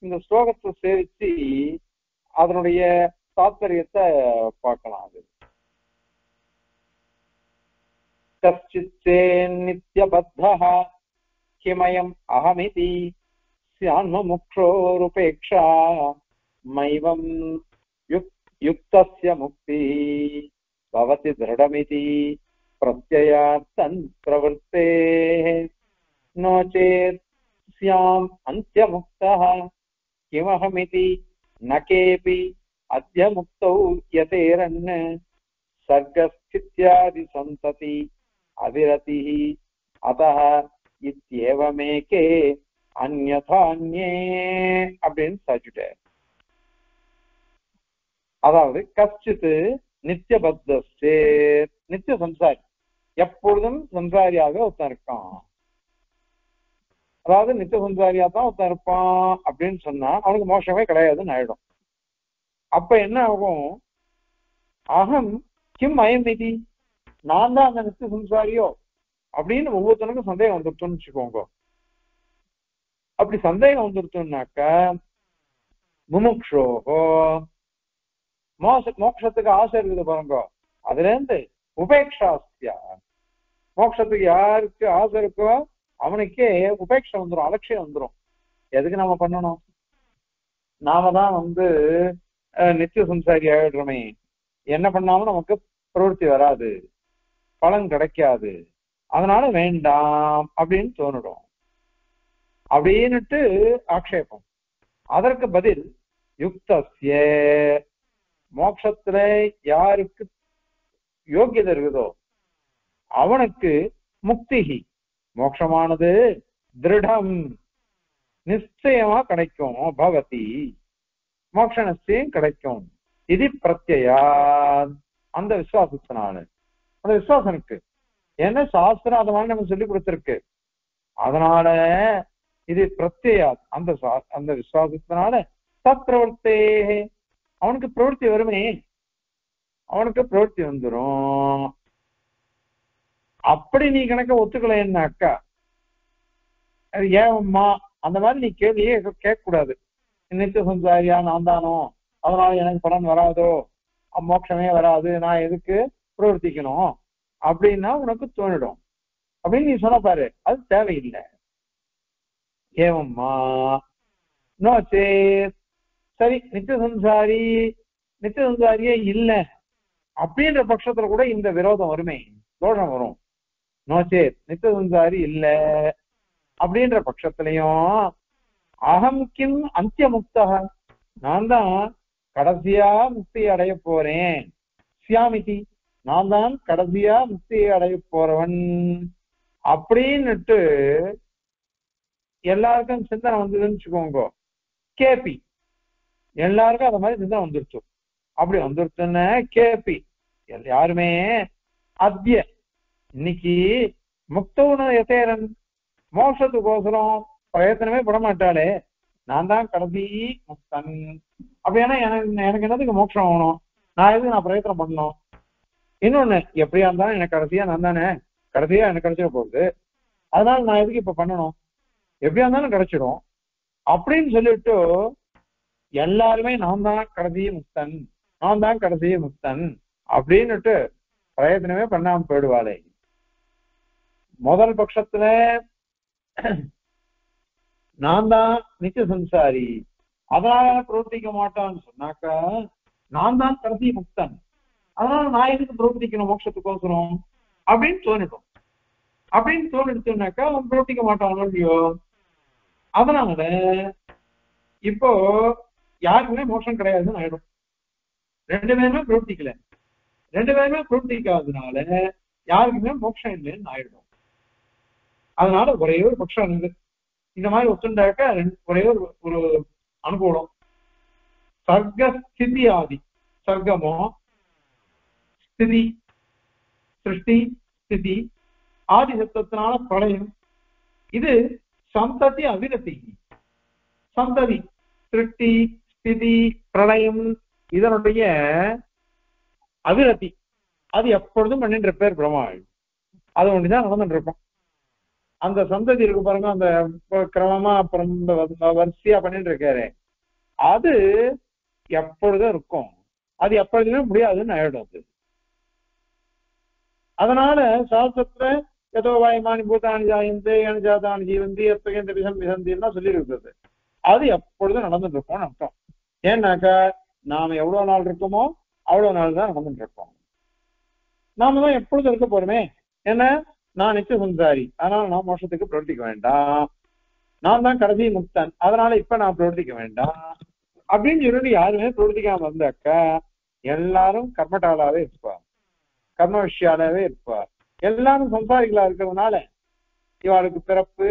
இந்த ஸ்லோகத்தை சேவிச்சு அதனுடைய தாத்பரியத்தை பார்க்கலாம். அது கச்சிச்சே நித்யபத்தஹ கிமயம் அஹமிதி ஸ்யான்முக்ஷோருபேக்ஷா மைவம் யுக்தஸ்ய முக்தி பவதி திருடமிதி பிரத்யயார்த்தன் பிரவர்த்தேஹ நோ சேத் ஸ்யாம் அந்த்யமுக்தஹ கிமஹமிதி ந கேபி அத்யமுக்தௌ யதேரன் சர்கஸ்தித்யாதி சந்ததி அவிரதிஹி அதஹ இத்யேவமேகே அன்யதான்யே அப்படின்னு சாதிச்சுட்டார். அதாவது கச்சித்து நித்தியபத்தே, நித்திய சம்சாரி, எப்பொழுதும் சம்சாரியாக ஒருத்தன் இருக்கான். அதாவது நித்திய சம்சாரியா தான் ஒருத்தன் இருப்பான் அப்படின்னு சொன்னா அவனுக்கு மோட்சமே கிடையாதுன்னு ஆயிடும். அப்ப என்ன ஆகும்? அகம் கிம் அயம் இது, நான் தான் அந்த நித்திய சம்சாரியோ அப்படின்னு ஒவ்வொருத்தனுக்கும் சந்தேகம் வந்துருச்சுன்னு வச்சுக்கோங்க. அப்படி சந்தேகம் வந்துருச்சுன்னாக்க முமுக்ஷோகோ, மோட்சத்துக்கு ஆசை இருக்குது பாருங்க, அதுல இருந்து உபேக்ஷாஸ்தியா, மோட்சத்துக்கு யாருக்கு ஆசை இருக்கோ அவனுக்கே உபேட்சை வந்துடும், அலட்சியம் வந்துடும். எதுக்கு நாம பண்ணணும்? நாம தான் நித்திய சம்சாரி ஆயிடுறோமே, என்ன பண்ணாலும் நமக்கு பிரவருத்தி வராது, பலன் கிடைக்காது, அதனால வேண்டாம் அப்படின்னு தோணிடும் அப்படின்னுட்டு ஆக்ஷேபம். அதற்கு பதில் யுக்தஸ்ய, மோட்சத்துல யாருக்கு யோகியதை இருக்குதோ அவனுக்கு முக்திஹி, மோட்சமானது திருடம் நிச்சயமா கிடைக்கும், பவதி மோட்ச நிச்சயம் கிடைக்கும். இது பிரத்யா, அந்த விசுவாசத்தினால, அந்த விசுவாசம் இருக்கு. ஏன்னா சாஸ்திரம் அதை மாதிரி நம்ம சொல்லி கொடுத்திருக்கு. அதனால இது பிரத்யா, அந்த விசுவாசத்தினால தத் பிரவர்த்தே, அவனுக்கு பிரவருத்தி வருமே, அவனுக்கு பிரவருத்தி வந்துடும். அப்படி நீ கணக்க ஒத்துக்கலைன்னாக்கா அது ஏவம்மா அந்த மாதிரி நீ கேள்வியே கேட்க கூடாது. நித்திய சம்சாரியா நான் தானோ, அதனால எனக்கு பலன் வராதோ, மோட்சமே வராது, நான் எதுக்கு பிரவர்த்திக்கணும் அப்படின்னா உனக்கு தோணிடும். அப்படின்னு நீ சொன்ன பாரு, அது தேவையில்லை. ஏவம்மா நோ சேத், சரி நித்திய சம்சாரியே இல்லை அப்படின்ற பட்சத்துல கூட இந்த விரோதம் வருமே, தோஷம் வரும். நோ சேத் நித்திய சம்சாரி இல்லை அப்படின்ற பட்சத்திலையும் அகம் கிம் அந்திய முக்தக, நான் தான் கடைசியா முக்தி அடைய போறேன், சியாமிதி நான் தான் கடைசியா முக்தி அடைய போறவன் அப்படின்னுட்டு எல்லாருக்கும் சிந்தனை வந்ததுன்னு வச்சுக்கோங்க. கேபி எல்லாருக்கும் அந்த மாதிரி சிந்தனை வந்துருச்சு. அப்படி வந்துருச்சுன்னு கேபி யாருமே அத்திய இன்னைக்கு முக்தவுன எதேரன், மோட்சத்துக்கோசரம் பிரயத்தனமே பட மாட்டாளே, நான் தான் கடைசி முக்தன், அப்படின்னா எனக்கு என்னதுக்கு மோட்சம் ஆகணும், நான் எதுக்கு நான் பிரயத்தனம் பண்ணணும்? இன்னொன்னு, எப்படியா இருந்தாலும் எனக்கு கடைசியா நான் தானே, கடைசியா எனக்கு கிடைச்சிட போகுது, அதனால நான் எதுக்கு இப்ப பண்ணணும், எப்படியா இருந்தாலும் கிடைச்சிடும் அப்படின்னு சொல்லிட்டு எல்லாருமே நான் தான் கடைசி முக்தன், நான் தான் கடைசி முக்தன் அப்படின்னுட்டு பிரயத்தனமே பண்ணாம போயிடுவாளே. முதல் பட்சத்துல நான் தான் நித்திய சம்சாரி அதனால பிரவர்த்திக்க மாட்டான்னு சொன்னாக்கா, நான் தான் கடைசி முக்தன் அதனால நான் எதுக்கு பிரவர்த்திக்கணும் மோட்சத்துக்கோசரம் அப்படின்னு தோணிடும். அப்படின்னு தோணிடுச்சுனாக்கா அவன் பிரவர்த்திக்க மாட்டான் இல்லையோ. அதனால இப்போ யாருக்குமே மோட்சம் கிடையாதுன்னு ஆயிடும். ரெண்டு பேருமே பிரவர்த்திக்கல, ரெண்டு பேருமே பிரவர்த்திக்காததுனால யாருக்குமே மோட்சம் இல்லைன்னு ஆயிடும். அதனால ஒரே ஒரு பட்சம் இருந்து இந்த மாதிரி ஒத்துண்டாக்க ஒரே ஒரு அனுகூலம். சர்க்க ஸ்திதி ஆதி, சர்க்கமோ ஸ்திதி, சிருஷ்டி ஸ்திதி ஆதி சத்தத்தினால பிரளயம், இது சந்ததி அவிரதி. சந்ததி சிருஷ்டி ஸ்திதி பிரளயம் இதனுடைய அவிரதி, அது எப்பொழுதும் பண்ணின்ற பேர் பிரம்மாள், அது ஒன்றுதான் நடந்துட்டு இருக்கும். அந்த சந்ததி இருக்கு பாருங்க, அந்த கிரமமா அப்புறம் வரிசையா பண்ணிட்டு இருக்காரு, அது எப்பொழுதும் இருக்கும், அது எப்பொழுதுமே முடியாதுன்னு ஆயிடும். அது அதனால சாஸ்திரத்துல ஏதோ வாய்மானி பூதானி ஜாயந்தே அனுஜாதானி ஜீவந்தி எப்பகேந்த விசம் விசந்தின்னா சொல்லி இருக்கிறது, அது எப்பொழுதும் நடந்துட்டு இருக்கோம்னு அர்த்தம். ஏன்னாக்கா நாம எவ்வளவு நாள் இருக்கோமோ அவ்வளவு நாள் தான் நடந்துட்டு இருக்கோம். நாம தான் எப்பொழுதும் இருக்க போறோமே. ஏன்னா நான் நித்திய சம்சாரி அதனால நான் மோட்சத்துக்கு பிரவர்த்திக்க வேண்டாம், நான் தான் கடைசி முக்தன் அதனால இப்ப நான் பிரவர்த்திக்க வேண்டாம் அப்படின்னு சொல்லிட்டு யாருமே பிரவர்த்திக்காம வந்தாக்கா எல்லாரும் கர்மட்டாளாவே இருப்பார், கர்ம விஷயாலாவே இருப்பார். எல்லாரும் சம்சாரிகளா இருக்கிறதுனால இவாளுக்கு பிறப்பு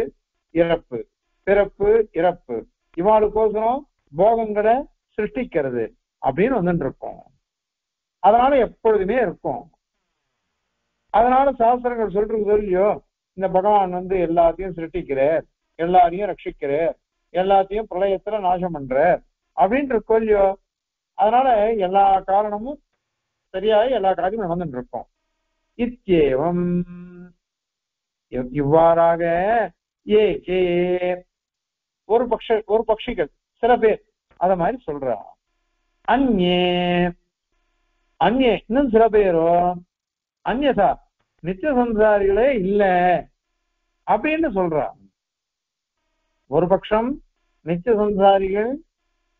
இறப்பு பிறப்பு இறப்பு, இவாளுக்கோசரம் போகங்களை சிருஷ்டிக்கிறது, அப்படின்னு வந்துட்டு இருக்கோம். அதனால எப்பொழுதுமே இருக்கும். அதனால சாஸ்திரங்கள் சொல்றது இல்லையோ, இந்த பகவான் வந்து எல்லாத்தையும் சிருஷ்டிக்கிறார், எல்லாரையும் ரட்சிக்கிறார், எல்லாத்தையும் பிரளயத்துல நாசம் பண்றார் அப்படின்னு இருக்கோ இல்லையோ. அதனால எல்லா காரணமும் சரியாக எல்லா காரியமும் நடந்துட்டு இருக்கும். இத்தியேவம் இவ்வாறாக ஏ கே ஒரு பட்சிகள் சில பேர் அத மாதிரி சொல்றா. அந்நே அந்நே இன்னும் சில பேரோ அந்நதா நித்திய சம்சாரிகளே இல்ல அப்படின்னு சொல்றா. ஒரு பட்சம் நித்திய சம்சாரிகள்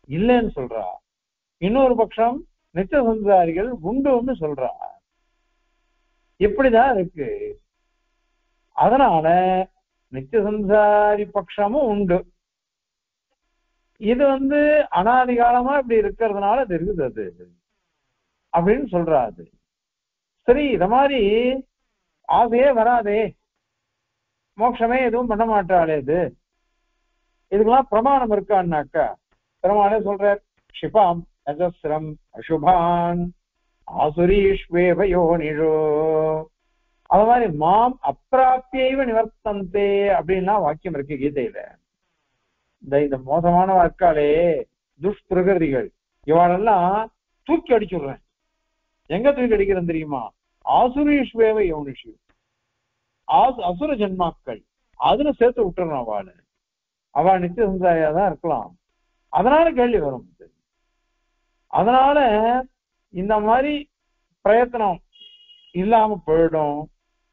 இல்லைன்னு சொல்றா, இன்னொரு பட்சம் நித்திய சம்சாரிகள் உண்டுன்னு சொல்றா. இப்படிதான் இருக்கு. அதனால நித்திய சம்சாரி பட்சமும் உண்டு. இது வந்து அனாதி காலமா இப்படி இருக்கிறதுனால அது இருக்குது அது அப்படின்னு சொல்றாது. சரி, இத மாதிரி ஆசையே வராதே, மோட்சமே எதுவும் பண்ண மாட்டாளே, இதுக்கெல்லாம் பிரமாணம் இருக்கான்னாக்கா பெருமாளே சொல்ற, க்ஷிபாம் அஜஸ்ரம் அசுபான் ஆசுரீஷ்வேபயோனிஷோ, அது மாதிரி மாம் அப்பிராப்தியைவ நிவர்த்தந்தே அப்படின்னா வாக்கியம் இருக்கு கீதையில. இந்த மோசமான வாக்காளே துஷ்பிரகிருதிகள் இவாளெல்லாம் தூக்கி அடிச்சுடுறேன். எங்க தூக்கி அடிக்கிறேன் தெரியுமா? ஆசுரீஷ்வேவ யோனிஷு, அசுர ஜன்மாக்கள் அதுல சேர்த்து விட்டுறோம். அவள் நித்திய சம்சாரியா தான் இருக்கலாம். அதனால கேள்வி வரும். அதனால இந்த மாதிரி பிரயத்தனம் இல்லாம போயிடும்.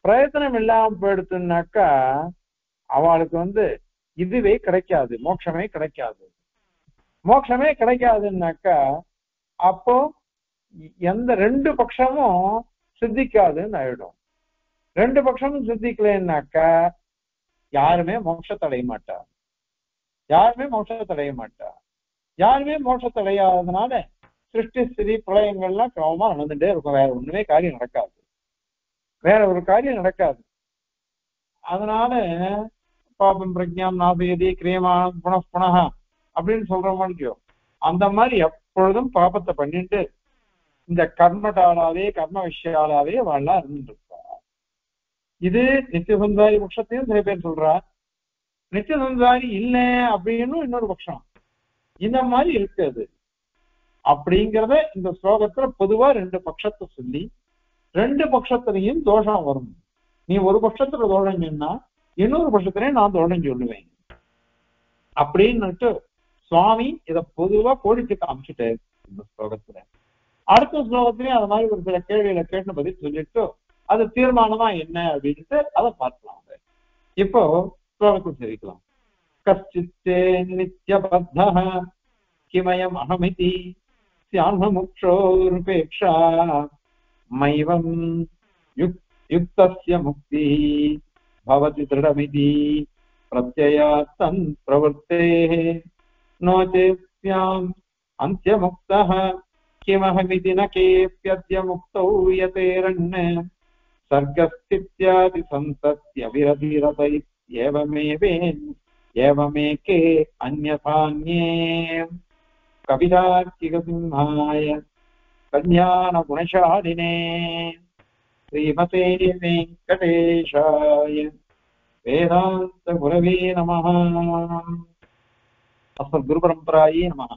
பிரயத்தனம் இல்லாம போயிடுச்சுன்னாக்கா அவளுக்கு வந்து இதுவே கிடைக்காது, மோட்சமே கிடைக்காது. மோட்சமே கிடைக்காதுன்னாக்கா அப்போ எந்த ரெண்டு பட்சமும் சித்திக்காதுன்னு ஆயிடும். ரெண்டு பட்சமும் சித்திக்கலன்னாக்கா யாருமே மோட்சத்தை அடைய மாட்டா. யாருமே மோட்சத்தை அடைய மாட்டா. யாருமே மோட்சத்தை அடையாததுனால சிருஷ்டி ஸ்திதி பிரளயங்கள்லாம் கிரமமா நடந்துட்டே இருக்கும். வேற ஒண்ணுமே காரியம் நடக்காது, வேற ஒரு காரியம் நடக்காது. அதனால பாபம் பிரஜாம் நாபயதி கிரியமானம் புனః அப்படின்னு சொல்ற மாதிரி அந்த மாதிரி எப்பொழுதும் பாபத்தை பண்ணிட்டு இந்த கர்மடாலாவே கர்ம விஷயாலாவே வாழலாம் இருந்துருப்பா. இது நித்திய சம்சாரி பட்சத்தையும் சில பேர் சொல்றா. நித்திய சம்சாரி இல்ல அப்படின்னு இன்னொரு பட்சம். இந்த மாதிரி இருக்காது. அப்படிங்கிறத இந்த ஸ்லோகத்துல பொதுவா ரெண்டு பட்சத்தை சொல்லி ரெண்டு பட்சத்திலையும் தோஷம் வரும். நீ ஒரு பட்சத்துல தோஷம் சொன்னா இன்னொரு பட்சத்திலையும் நான் தோஷம் சொல்லுவேன் அப்படின்னுட்டு சுவாமி இத பொதுவா கோடிட்டு காமிச்சுட்டு இந்த ஸ்லோகத்துல. அடுத்த ஸ்லோகத்திலேயும் அது மாதிரி ஒரு சில கேள்விகளை கேட்டு பதில் சொல்லிட்டு அது தீர்மானமா என்ன அப்படின்ட்டு அதை பார்க்கலாம். இப்போ ஸ்லோகத்தை தெரிவிக்கலாம். கஷ்டித்தே நித்யபத்தः கிமயம் அஹமிதி ஸ்யான்முக்ஷோருபேக்ஷா மைவம் யுக்தஸ்ய முக்தி பவதி திருடமிதி பிரத்யயாத்தன் பிரவர்த்தேः நோ சேத்யாம் அந்த்யமுக்தः கிமஹமிதி ந கேப்யத்ய முக்தௌ யதேரண்ய சர்கஸ்தித்யாதி சந்தத்ய விரதிரத ஏவமேகே அன்யதான்யே கவிதார்க்கிகசிம்ஹாய கல்யாண குணசாலினே ஸ்ரீமதே வெங்கடேஷாய வேதாந்த குரவே நமः. அஸ்மத் குரு பரம்பராயே நமः.